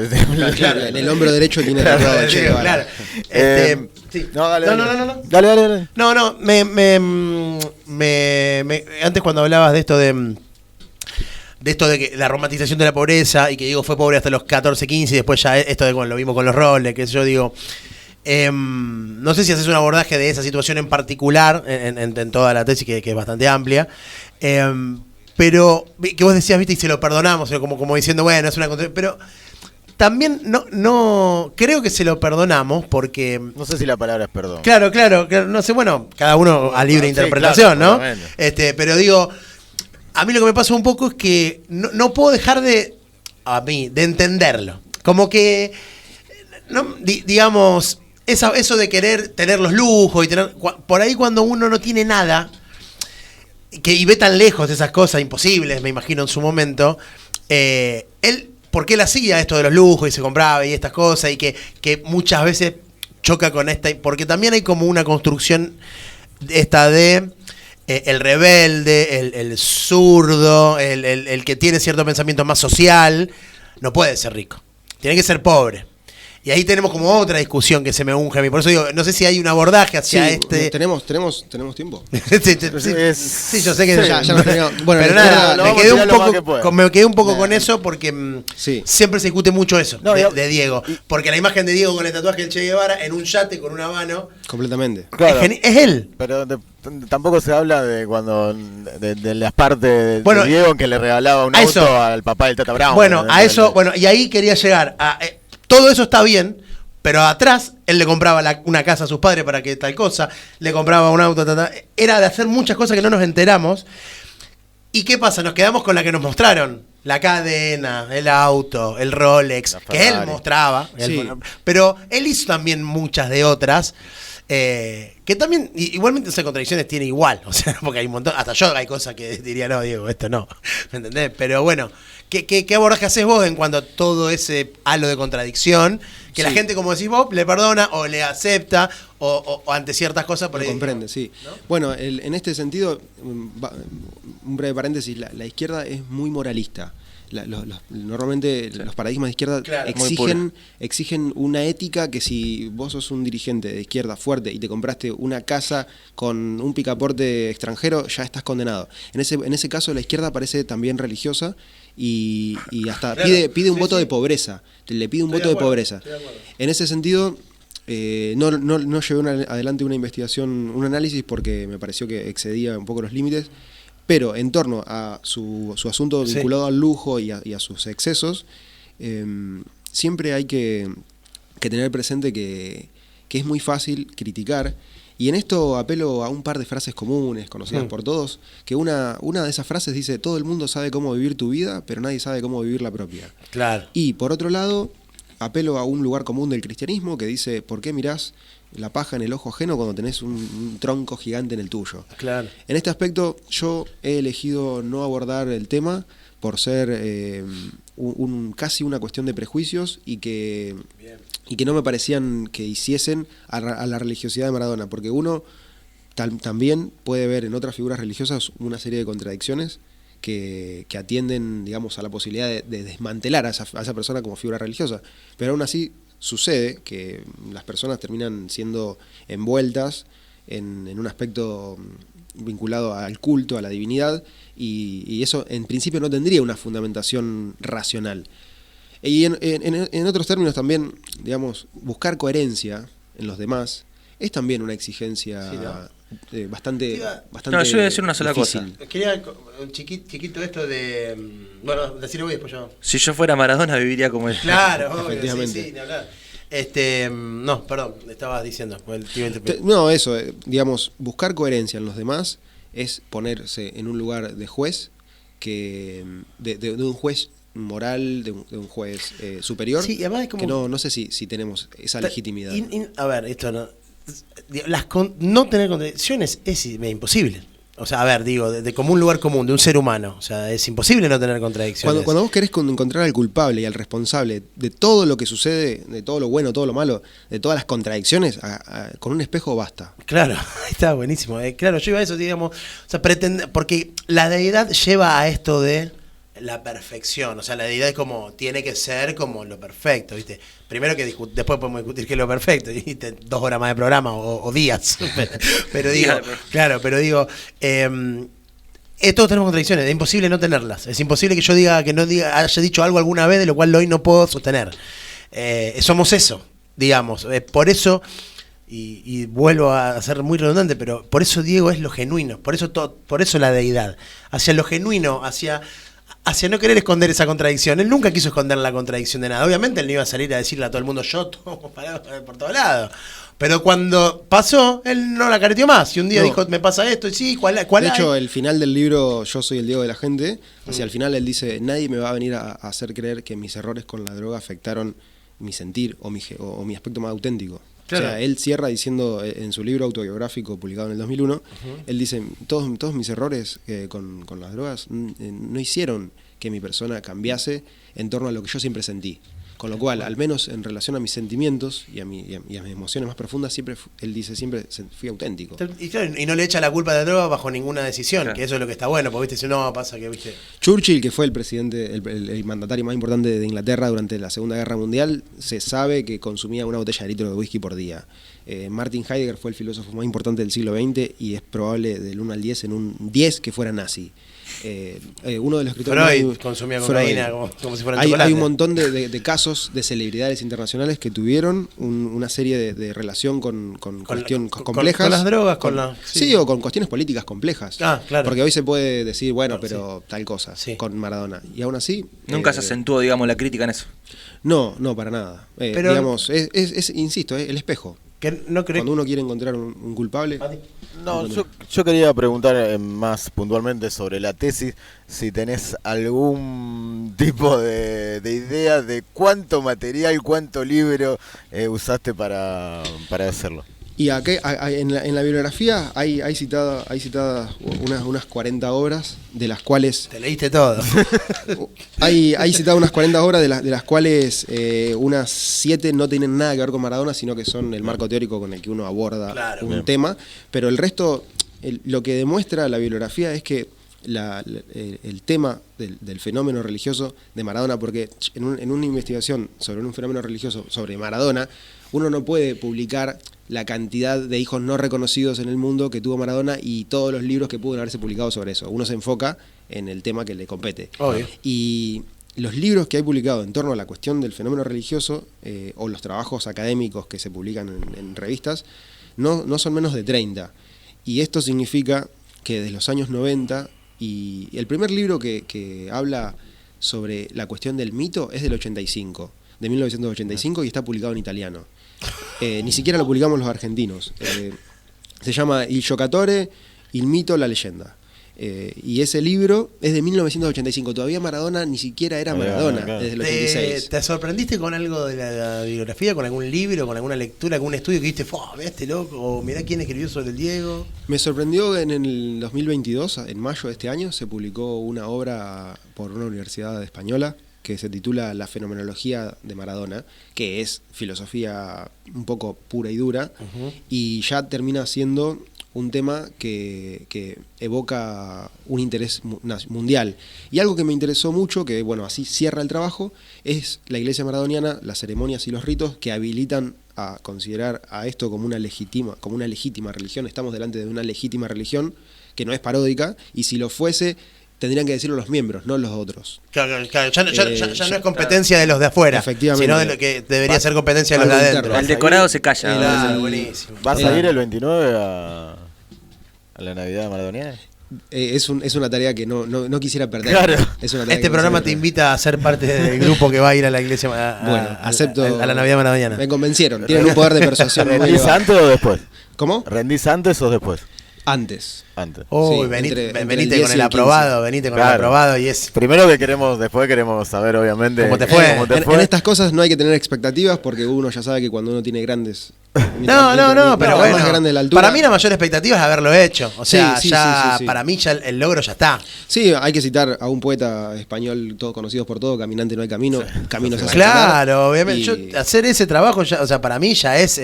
Claro, en el hombro derecho tiene tatuado el Che. Claro. Sí. No, dale. Dale. No, antes cuando hablabas de esto de que la romantización de la pobreza y que Diego fue pobre hasta los 14, 15 y después ya esto de lo mismo con los roles, que yo digo, no sé si haces un abordaje de esa situación en particular en toda la tesis que es bastante amplia, pero que vos decías, viste, y se lo perdonamos, como diciendo, bueno, es una... Pero también no creo que se lo perdonamos porque... No sé si la palabra es perdón. Claro, no sé, bueno, cada uno a libre interpretación, claro, ¿no? Pero digo... A mí lo que me pasa un poco es que no puedo dejar de entenderlo. Como que, digamos, eso de querer tener los lujos y por ahí cuando uno no tiene nada y ve tan lejos de esas cosas imposibles, me imagino en su momento, porque él hacía esto de los lujos y se compraba y estas cosas y que muchas veces choca con porque también hay como una construcción de... el rebelde, el zurdo, el que tiene cierto pensamiento más social, no puede ser rico. Tiene que ser pobre. Y ahí tenemos como otra discusión que se me unge a mí. Por eso digo, no sé si hay un abordaje hacia Tenemos tiempo. Sí, yo sé que ya nos tenemos. Bueno, pero nada, me quedé un poco con eso porque siempre se discute mucho eso de Diego. Porque la imagen de Diego con el tatuaje del Che Guevara en un yate con una mano. Completamente. Claro, es él. Pero tampoco se habla de cuando de las partes de Diego que le regalaba un auto al papá del Tata Brown. Bueno, y ahí quería llegar a... todo eso está bien, pero atrás él le compraba una casa a sus padres para que tal cosa, le compraba un auto, era de hacer muchas cosas que no nos enteramos. ¿Y qué pasa? Nos quedamos con la que nos mostraron. La cadena, el auto, el Rolex, que él mostraba. Sí. Pero él hizo también muchas de otras. Que también, igualmente esas contradicciones tiene igual. O sea, porque hay un montón. Hasta yo hay cosas que diría, no, Diego, esto no. ¿Me entendés? Pero bueno, ¿qué abordaje haces vos en cuanto a todo ese halo de contradicción? Que la gente, como decís vos, le perdona o le acepta o ante ciertas cosas por ahí. Comprende, sí. ¿No? Bueno, en este sentido, un breve paréntesis, la izquierda es muy moralista. Normalmente los paradigmas de izquierda exigen una ética que si vos sos un dirigente de izquierda fuerte y te compraste una casa con un picaporte extranjero, ya estás condenado. En ese caso la izquierda parece también religiosa y hasta pide un voto de pobreza. Le pide un voto de pobreza. En ese sentido, no llevé adelante una investigación, un análisis porque me pareció que excedía un poco los límites. Pero en torno a su asunto vinculado al lujo y a sus excesos, siempre hay que tener presente que es muy fácil criticar. Y en esto apelo a un par de frases comunes, conocidas por todos, que una de esas frases dice: todo el mundo sabe cómo vivir tu vida, pero nadie sabe cómo vivir la propia. Claro. Y por otro lado, apelo a un lugar común del cristianismo que dice: ¿por qué mirás la paja en el ojo ajeno cuando tenés un tronco gigante en el tuyo? Claro. En este aspecto yo he elegido no abordar el tema por ser casi una cuestión de prejuicios y que no me parecían que hiciesen a la religiosidad de Maradona, porque uno también puede ver en otras figuras religiosas una serie de contradicciones que atienden, digamos, a la posibilidad de desmantelar a esa persona como figura religiosa, pero aún así sucede que las personas terminan siendo envueltas en un aspecto vinculado al culto, a la divinidad, y eso en principio no tendría una fundamentación racional. Y en otros términos también, digamos, buscar coherencia en los demás es también una exigencia bastante No, yo voy a decir una sola difícil. cosa. Quería un chiquito esto de... Bueno, decirlo voy después yo. Si yo fuera Maradona viviría como él. Claro, efectivamente. sí, ni hablar. No, perdón, estabas diciendo. No, eso, digamos, buscar coherencia en los demás es ponerse en un lugar de juez, de un juez moral, de un juez superior, sí, además es como... que no sé si tenemos esa legitimidad. A ver, esto no... no tener contradicciones es imposible. O sea, a ver, digo, de como un lugar común, de un ser humano. O sea, es imposible no tener contradicciones. Cuando vos querés encontrar al culpable y al responsable de todo lo que sucede, de todo lo bueno, todo lo malo, de todas las contradicciones, con un espejo basta. Claro, está buenísimo. Claro, yo iba a eso, digamos, o sea, porque la deidad lleva a esto de la perfección. O sea, la deidad es como, tiene que ser como lo perfecto, ¿viste? Primero que después podemos discutir qué es lo perfecto, y 2 horas más de programa o días. pero digo, claro, pero digo, todos tenemos contradicciones, es imposible no tenerlas. Es imposible que yo haya dicho algo alguna vez de lo cual hoy no puedo sostener. Somos eso, digamos. Por eso, y vuelvo a ser muy redundante, pero por eso Diego es lo genuino, por eso la deidad, hacia lo genuino, hacia no querer esconder esa contradicción. Él nunca quiso esconder la contradicción de nada. Obviamente él no iba a salir a decirle a todo el mundo: yo tomo palabras por todos lados. Pero cuando pasó, él no la careteó más. Y un día dijo: me pasa esto. Y sí, ¿cuál de hecho, el final del libro Yo soy el Diego de la gente, hacia el final él dice: nadie me va a venir a hacer creer que mis errores con la droga afectaron mi sentir o mi aspecto más auténtico. Claro. O sea, él cierra diciendo en su libro autobiográfico publicado en el 2001, él dice: todos mis errores con las drogas no hicieron que mi persona cambiase en torno a lo que yo siempre sentí. Con lo cual, al menos en relación a mis sentimientos y a mis emociones más profundas, él dice siempre fui auténtico. Y no le echa la culpa de la droga bajo ninguna decisión, claro. Que eso es lo que está bueno, porque viste, si no pasa que, viste. Churchill, que fue el presidente, el mandatario más importante de Inglaterra durante la Segunda Guerra Mundial, se sabe que consumía una botella de litro de whisky por día. Martin Heidegger fue el filósofo más importante del siglo XX y es probable del 1 al 10 en un 10 que fuera nazi. Uno de los escritores Freud consumía cocaína como si fuera chocolate. Hay un montón de casos de celebridades internacionales que tuvieron una serie de relación con cuestiones complejas. Con las drogas, sí, o con cuestiones políticas complejas. Claro. Porque hoy se puede decir, bueno, pero tal cosa, con Maradona. Y aún así... Nunca se acentuó, digamos, la crítica en eso. No, para nada. Pero, digamos, insisto, el espejo. No Cuando uno quiere encontrar un culpable... No, yo quería preguntar más puntualmente sobre la tesis, si tenés algún tipo de idea de cuánto material, cuánto libro usaste para hacerlo. Y acá, en la bibliografía hay citadas unas 40 obras, de las cuales... Te leíste todo. Hay citadas unas 40 obras, de las cuales unas 7 no tienen nada que ver con Maradona, sino que son el marco teórico con el que uno aborda un tema. Pero el resto, lo que demuestra la bibliografía es que el tema del fenómeno religioso de Maradona, porque en una investigación sobre un fenómeno religioso sobre Maradona, uno no puede publicar la cantidad de hijos no reconocidos en el mundo que tuvo Maradona y todos los libros que pudo haberse publicado sobre eso. Uno se enfoca en el tema que le compete. Obvio. Y los libros que hay publicados en torno a la cuestión del fenómeno religioso o los trabajos académicos que se publican en revistas no son menos de 30. Y esto significa que desde los años 90, y el primer libro que habla sobre la cuestión del mito es del 85, de 1985, y está publicado en italiano. Ni siquiera lo publicamos los argentinos. Se llama Il Giocatore, il mito, la leyenda. Y ese libro es de 1985. Todavía Maradona ni siquiera era Maradona, desde el 86. ¿Te sorprendiste con algo de la bibliografía, con algún libro, con alguna lectura, algún estudio que viste, mirá este loco, o mirá quién escribió sobre el Diego? Me sorprendió en el 2022, en mayo de este año, se publicó una obra por una universidad española que se titula La fenomenología de Maradona, que es filosofía un poco pura y dura, y ya termina siendo un tema que evoca un interés mundial. Y algo que me interesó mucho, que bueno, así cierra el trabajo, es la iglesia maradoniana, las ceremonias y los ritos que habilitan a considerar a esto como una legítima religión. Estamos delante de una legítima religión que no es paródica, y si lo fuese, tendrían que decirlo los miembros, no los otros. Claro, ya no es competencia de los de afuera, sino de lo que debería ser competencia de los de adentro. El decorado se calla. Claro, buenísimo. ¿Vas a ir el 29 a la Navidad maradoniana? Es una tarea que no quisiera perder. Claro. Es una tarea este programa te invita a ser parte del grupo que va a ir a la iglesia acepto, a la Navidad maradoniana. Me convencieron, tienen un poder de persuasión. ¿Rendís antes o después? ¿Cómo? ¿Rendís antes o después? Antes. Uy, venite con el aprobado, venite con el aprobado y es... Primero después queremos saber, obviamente, cómo te fue. En estas cosas no hay que tener expectativas, porque uno ya sabe que cuando uno tiene grandes... No, pero bueno, más grande la altura, para mí la mayor expectativa es haberlo hecho. O sea, sí. Para mí ya el logro ya está. Sí, hay que citar a un poeta español, todos conocidos por todo, Caminante no hay camino, camino se hace Claro, obviamente. Hacer ese trabajo, ya, o sea, para mí ya es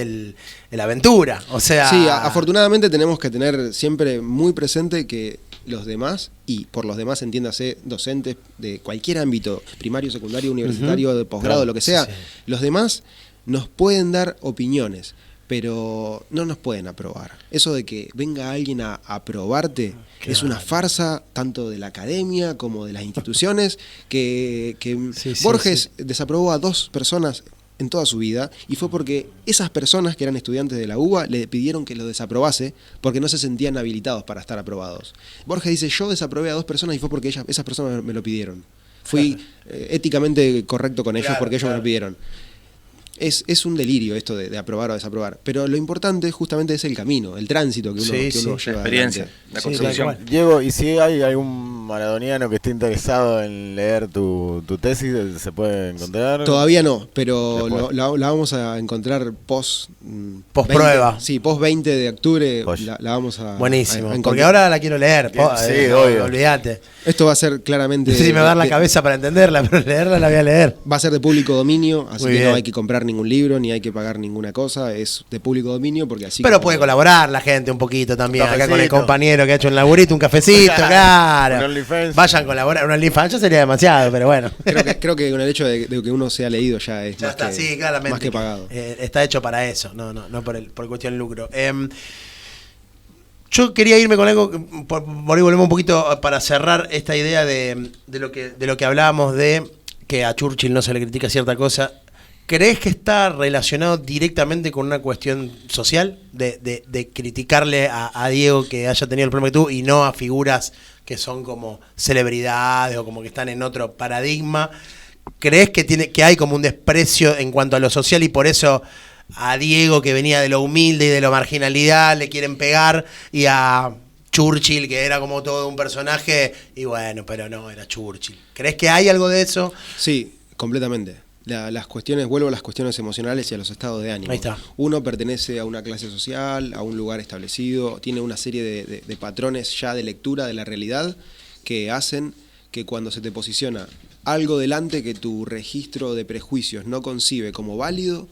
la aventura. O sea... Sí, afortunadamente tenemos que tener siempre muy presente que los demás, y por los demás entiéndase docentes de cualquier ámbito, primario, secundario, universitario, de posgrado, lo que sea, los demás nos pueden dar opiniones, pero no nos pueden aprobar. Eso de que venga alguien a aprobarte es una farsa, tanto de la academia como de las instituciones, que Borges desaprobó a 2 personas en toda su vida, y fue porque esas personas que eran estudiantes de la UBA le pidieron que lo desaprobase porque no se sentían habilitados para estar aprobados. Borges dice, yo desaprobé a 2 personas y fue porque esas personas me lo pidieron. Fui éticamente correcto con ellos porque ellos me lo pidieron. Es un delirio esto de aprobar o desaprobar, pero lo importante justamente es el camino, el tránsito que uno lleva, la experiencia, la construcción. Diego, y si hay algún maradoniano que esté interesado en leer tu tesis, ¿se puede encontrar? Todavía no, pero la vamos a encontrar post prueba. Sí, post 20 de octubre la vamos a... Buenísimo, a porque ahora la quiero leer. Obvio. Olvídate. Esto va a ser claramente... Sí, me va a dar la cabeza para entenderla, pero leerla la voy a leer. Va a ser de público dominio, así que no hay que comprar ningún libro, ni hay que pagar ninguna cosa, es de público dominio, porque así... Pero puede colaborar la gente un poquito también, acá con el compañero que ha hecho un laburito, un cafecito, claro. Vayan a colaborar, un OnlyFans ya sería demasiado, pero bueno. Creo que con el hecho de que uno sea leído ya es ya está, claramente, más que pagado. Está hecho para eso, no por cuestión de lucro. Yo quería irme con algo, por ahí volvemos un poquito para cerrar esta idea de lo que hablábamos de que a Churchill no se le critica cierta cosa. ¿Crees que está relacionado directamente con una cuestión social? De criticarle a Diego que haya tenido el problema que tú y no a figuras que son como celebridades o como que están en otro paradigma. ¿Crees que hay como un desprecio en cuanto a lo social y por eso a Diego, que venía de lo humilde y de la marginalidad, le quieren pegar, y a Churchill, que era como todo un personaje, y bueno, pero no, era Churchill. ¿Crees que hay algo de eso? Sí, completamente. Las cuestiones, vuelvo a las cuestiones emocionales y a los estados de ánimo. Ahí está. Uno pertenece a una clase social, a un lugar establecido, tiene una serie de patrones ya de lectura de la realidad que hacen que cuando se te posiciona algo delante que tu registro de prejuicios no concibe como válido,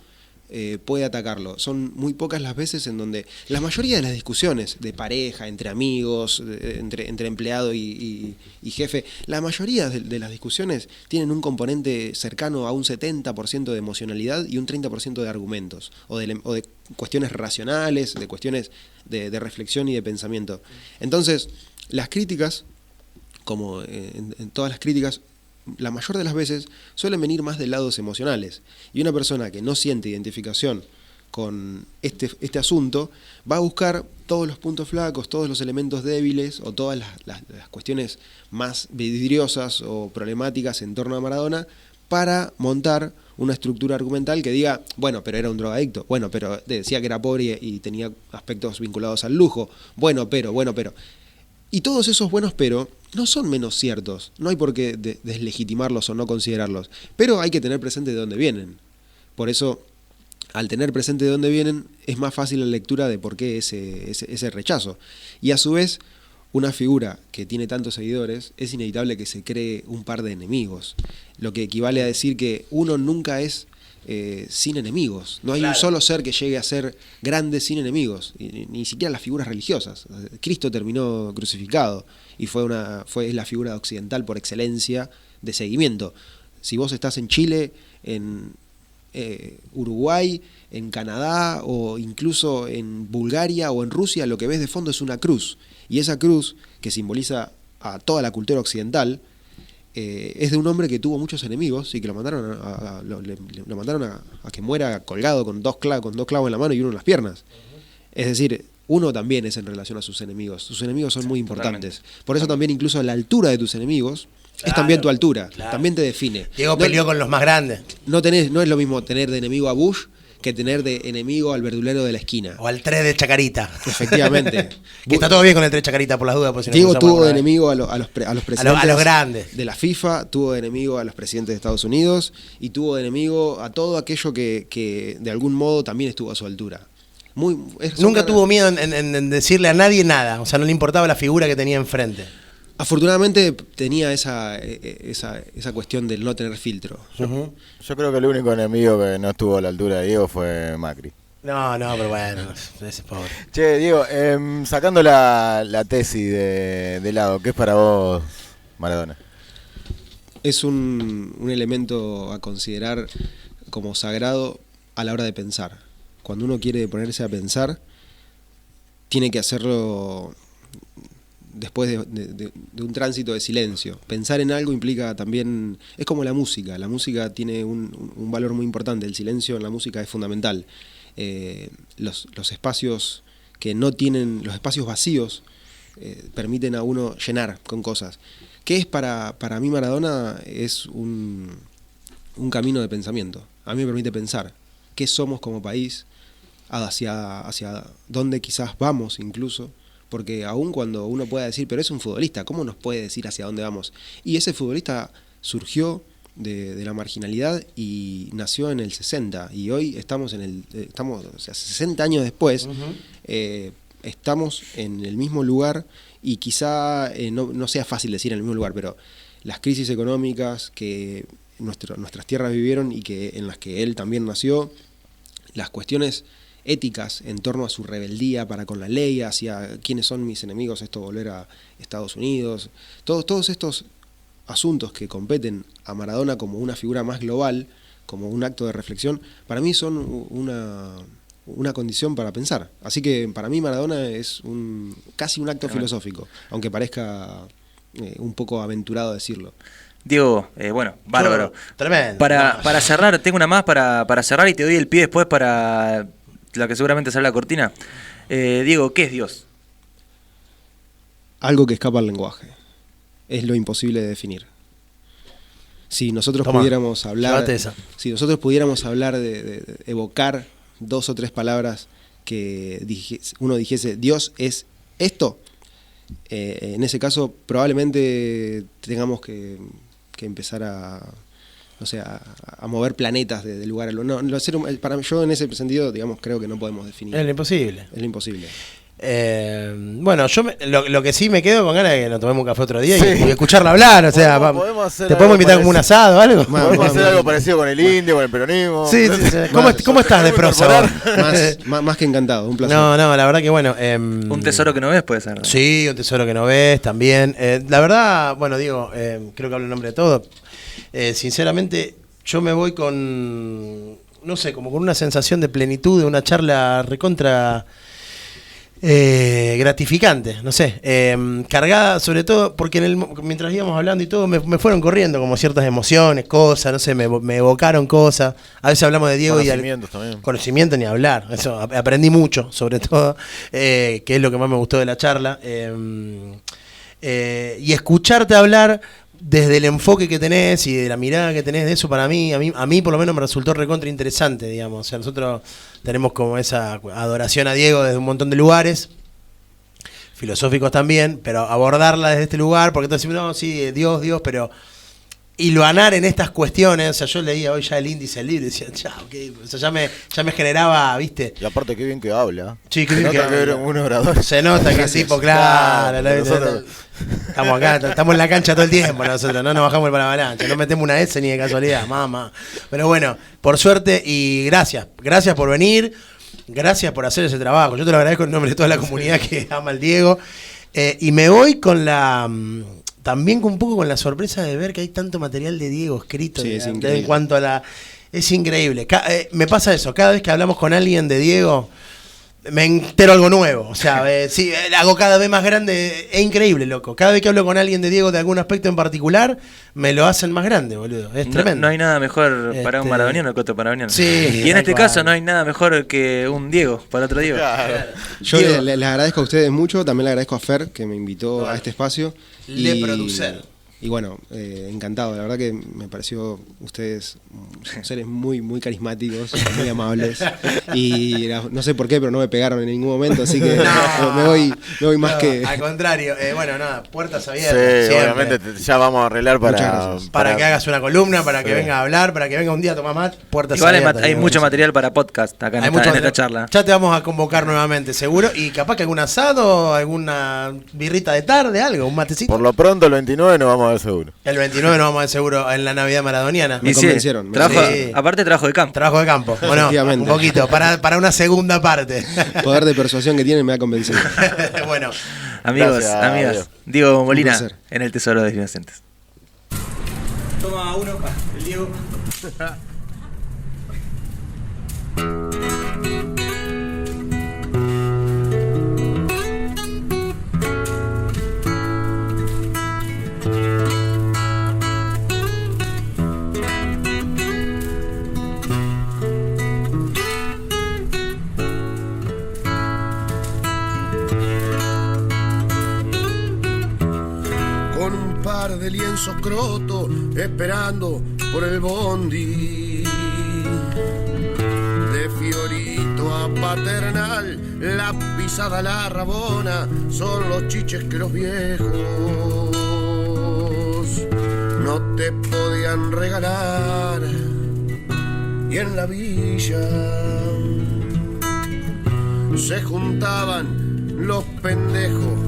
puede atacarlo. Son muy pocas las veces en donde la mayoría de las discusiones de pareja, entre amigos, entre empleado y jefe, la mayoría de las discusiones tienen un componente cercano a un 70% de emocionalidad y un 30% de argumentos, o de cuestiones racionales, de cuestiones de reflexión y de pensamiento. Entonces, las críticas, como en todas las críticas, la mayor de las veces suelen venir más de lados emocionales. Y una persona que no siente identificación con este asunto va a buscar todos los puntos flacos, todos los elementos débiles o todas las cuestiones más vidriosas o problemáticas en torno a Maradona para montar una estructura argumental que diga, bueno, pero era un drogadicto, bueno, pero decía que era pobre y tenía aspectos vinculados al lujo, bueno, pero. Y todos esos buenos pero no son menos ciertos, no hay por qué deslegitimarlos o no considerarlos, pero hay que tener presente de dónde vienen. Por eso, al tener presente de dónde vienen, es más fácil la lectura de por qué ese rechazo. Y a su vez, una figura que tiene tantos seguidores, es inevitable que se cree un par de enemigos, lo que equivale a decir que uno nunca es sin enemigos. No hay un solo ser que llegue a ser grande sin enemigos, ni siquiera las figuras religiosas. Cristo terminó crucificado y es la figura occidental por excelencia de seguimiento. Si vos estás en Chile, en Uruguay, en Canadá o incluso en Bulgaria o en Rusia, lo que ves de fondo es una cruz. Y esa cruz, que simboliza a toda la cultura occidental, es de un hombre que tuvo muchos enemigos y que lo mandaron a que muera colgado con dos clavos en la mano y uno en las piernas. Es decir, uno también es en relación a sus enemigos. Sus enemigos son muy importantes. Por eso también incluso la altura de tus enemigos es también tu altura. También te define. Diego peleó con los más grandes. No es lo mismo tener de enemigo a Bush que tener de enemigo al verdulero de la esquina. O al 3 de Chacarita. Efectivamente. Que está todo bien con el 3 de Chacarita, por las dudas. Si Diego tuvo de enemigo a los presidentes a los grandes de la FIFA, tuvo de enemigo a los presidentes de Estados Unidos y tuvo de enemigo a todo aquello que de algún modo también estuvo a su altura. Nunca tuvo miedo en decirle a nadie nada, o sea, no le importaba la figura que tenía enfrente. Afortunadamente tenía esa cuestión del no tener filtro. Yo creo que el único enemigo que no estuvo a la altura de Diego fue Macri. No, pero bueno, ese es pobre. Che, Diego, sacando la tesis de lado, ¿qué es para vos Maradona? Es un elemento a considerar como sagrado a la hora de pensar. Cuando uno quiere ponerse a pensar, tiene que hacerlo después de un tránsito de silencio. Pensar en algo implica también, es como la música tiene un valor muy importante, el silencio en la música es fundamental. Los espacios que no tienen, los espacios vacíos permiten a uno llenar con cosas. ¿Qué es para mí Maradona? Es un camino de pensamiento. A mí me permite pensar qué somos como país, hacia dónde quizás vamos incluso, porque aun cuando uno pueda decir, pero es un futbolista, ¿cómo nos puede decir hacia dónde vamos? Y ese futbolista surgió de la marginalidad y nació en el 60, y hoy estamos 60 años después, estamos en el mismo lugar, y quizá no sea fácil decir en el mismo lugar, pero las crisis económicas que nuestras tierras vivieron y en las que él también nació, las cuestiones éticas en torno a su rebeldía para con la ley, hacia quiénes son mis enemigos, esto volver a Estados Unidos, todos estos asuntos que competen a Maradona como una figura más global, como un acto de reflexión, para mí son una condición para pensar. Así que para mí Maradona es casi un acto filosófico, aunque parezca un poco aventurado decirlo. Diego, bueno, bárbaro. Tremendo. Para cerrar, tengo una más para cerrar y te doy el pie después para la que seguramente será la cortina. Diego, ¿qué es Dios? Algo que escapa al lenguaje. Es lo imposible de definir. Si nosotros pudiéramos hablar de evocar 2 o 3 palabras que uno dijese, Dios es esto, en ese caso probablemente tengamos que empezar a mover planetas de lugar a lugar. No, para yo en ese sentido, digamos, creo que no podemos definir. Es lo imposible. Es lo imposible. Bueno, yo lo que sí me quedo con ganas de que nos tomemos un café otro día y escucharla hablar, o sea, ¿te podemos invitar como un asado o algo? Podemos hacer algo parecido con el indio, con el peronismo. Sí. ¿Cómo estás de prosa? Más que encantado, un placer. No, la verdad que bueno. Un tesoro que no ves puede ser, ¿no? Sí, un tesoro que no ves también. La verdad, bueno, digo, creo que hablo en nombre de todos. Sinceramente, yo me voy con, no sé, como con una sensación de plenitud, de una charla recontra gratificante, no sé, cargada sobre todo porque mientras íbamos hablando y todo me fueron corriendo como ciertas emociones, cosas, no sé, me evocaron cosas. A veces hablamos de Diego conocimientos también. Conocimiento ni hablar, eso aprendí mucho, sobre todo, que es lo que más me gustó de la charla, y escucharte hablar desde el enfoque que tenés y de la mirada que tenés de eso, para mí, a mí por lo menos me resultó recontra interesante, digamos. O sea, nosotros tenemos como esa adoración a Diego desde un montón de lugares, filosóficos también, pero abordarla desde este lugar, porque entonces no, sí, Dios, pero hilvanar en estas cuestiones. O sea, yo leía hoy ya el índice del libro y decía, o sea, ya me generaba, ¿viste? Y aparte, qué bien que habla. Sí, qué bien que habla. Un orador. Se nota que sí, pues claro. Estamos acá, estamos en la cancha todo el tiempo nosotros, no nos bajamos para la avalancha, no metemos una S ni de casualidad, mamá. Pero bueno, por suerte y gracias por venir, gracias por hacer ese trabajo. Yo te lo agradezco en nombre de toda la comunidad que ama al Diego. Y me voy con también un poco con la sorpresa de ver que hay tanto material de Diego escrito. Sí, en cuanto a la... Es increíble. Me pasa eso, cada vez que hablamos con alguien de Diego, me entero algo nuevo. O sea, sí, hago cada vez más grande. Es increíble, loco. Cada vez que hablo con alguien de Diego de algún aspecto en particular, me lo hacen más grande, boludo. Es tremendo. No hay nada mejor para un maradoniano que otro maradoniano. Sí, y en este caso no hay nada mejor que un Diego para otro Diego. Claro. Yo les agradezco a ustedes mucho. También le agradezco a Fer, que me invitó a este espacio. Producer. Y bueno, encantado, la verdad que me pareció ustedes seres muy, muy carismáticos, muy amables, y no sé por qué, pero no me pegaron en ningún momento, así que me voy más que... Al contrario, bueno, nada, puertas abiertas. Sí, obviamente ya vamos a arreglar para que hagas una columna, para que venga a hablar, para que venga un día a tomar mate, puertas abiertas. Hay mucho material para podcast acá en esta charla. Ya te vamos a convocar nuevamente, seguro, y capaz que algún asado, alguna birrita de tarde, algo, un matecito. Por lo pronto el 29 nos vamos a ver seguro. El 29 nos vamos a ver seguro en la Navidad maradoniana. Me convencieron. Aparte trabajo de campo. Trabajo de campo. Bueno, un poquito, para una segunda parte. El poder de persuasión que tiene me ha convencido. Bueno. Amigos, amigas. Diego Molina en el Tesoro de los Inocentes. Toma uno para el Diego. De lienzos crotos esperando por el bondi, de Fiorito a Paternal, la pisada, la Rabona, son los chiches que los viejos no te podían regalar. Y en la villa se juntaban los pendejos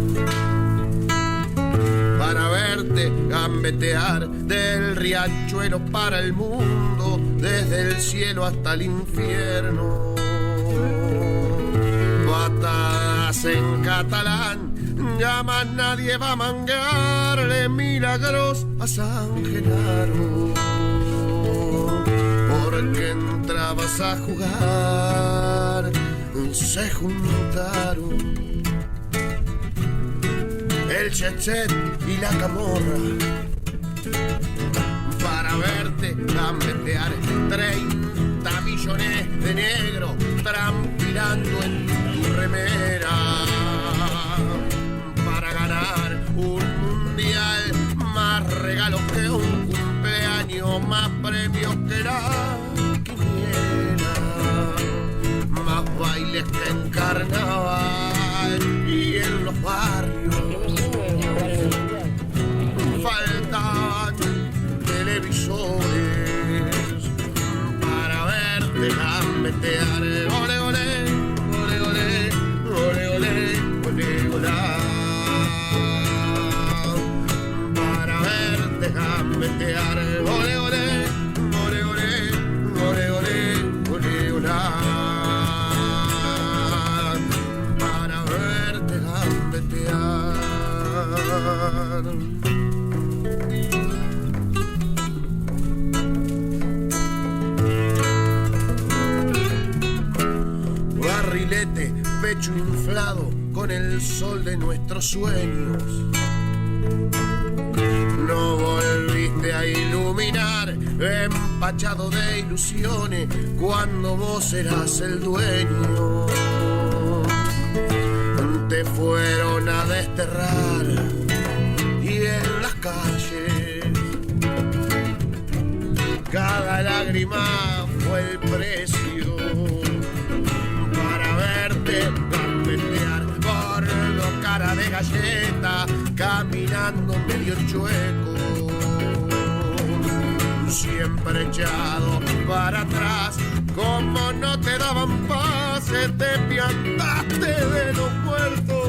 para verte gambetear del riachuelo para el mundo, desde el cielo hasta el infierno. Patadas en catalán, ya más nadie va a mangarle milagros a San Genaro, porque entrabas a jugar, se juntaron el chechet y la camorra para verte gambetear 30 millones de negros transpirando en tu remera, para ganar un mundial, más regalos que un cumpleaños, más premios que la quiniela. carnaval y en los barrios faltaban televisores para verte gambetear. Ole, ole, ole, ole, ole, ole, ole, ole. Para verte gambetear. Ole, ole, ole, ole, ole, ole, ole, ole. Para verte gambetear. Barrilete, pecho inflado con el sol de nuestros sueños. No volviste a iluminar, empachado de ilusiones, cuando vos eras el dueño. Te fueron a desterrar y en las calles cada lágrima fue el precio para verte gambetear por lo cara de galleta, caminando medio chueco, siempre echado para atrás. Como no te daban pase, te piantaste de los muertos.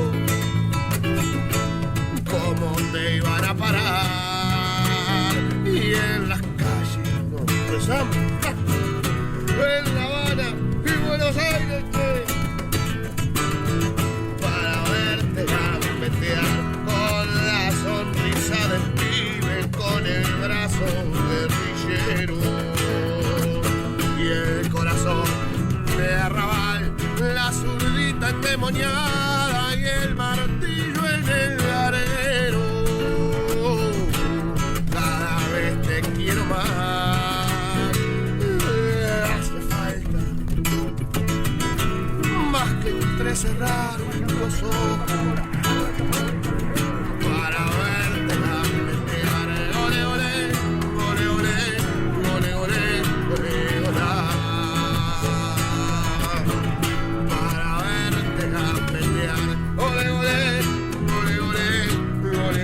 ¿Cómo te iban a parar? Y en las calles nos cruzamos, en La Habana y Buenos Aires, para verte gambetear con la sonrisa del pibe, con el brazo guerrillero y el corazón de arrabal, la zurdita endemoniada y el martillo en el arero. Cada vez te quiero más, hace falta más que entrecerrar los ojos para verte gambetear. Ole, ole, ole, ole, ole, ole, ole, ole. Para verte gambetear. Ole, ole, ole, ole, ole,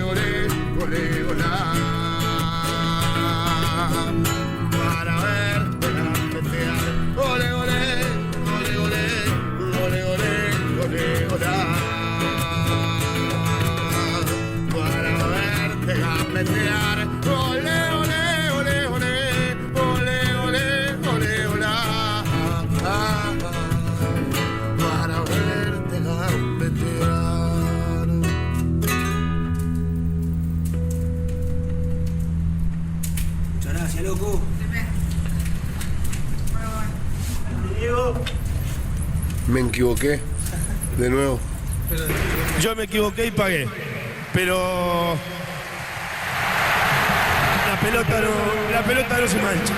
ole, ole, ole. Para verte gambetear. Ole, ole, ole, ole, ole, ole, ole, ole. Para verte gambetear. Ole, ole, ole, ole, ole, ole, ole, ole. Para verte gambetear. Muchas gracias, loco. Me equivoqué. De nuevo. Yo me equivoqué y pagué. Pero la pelota no se mancha.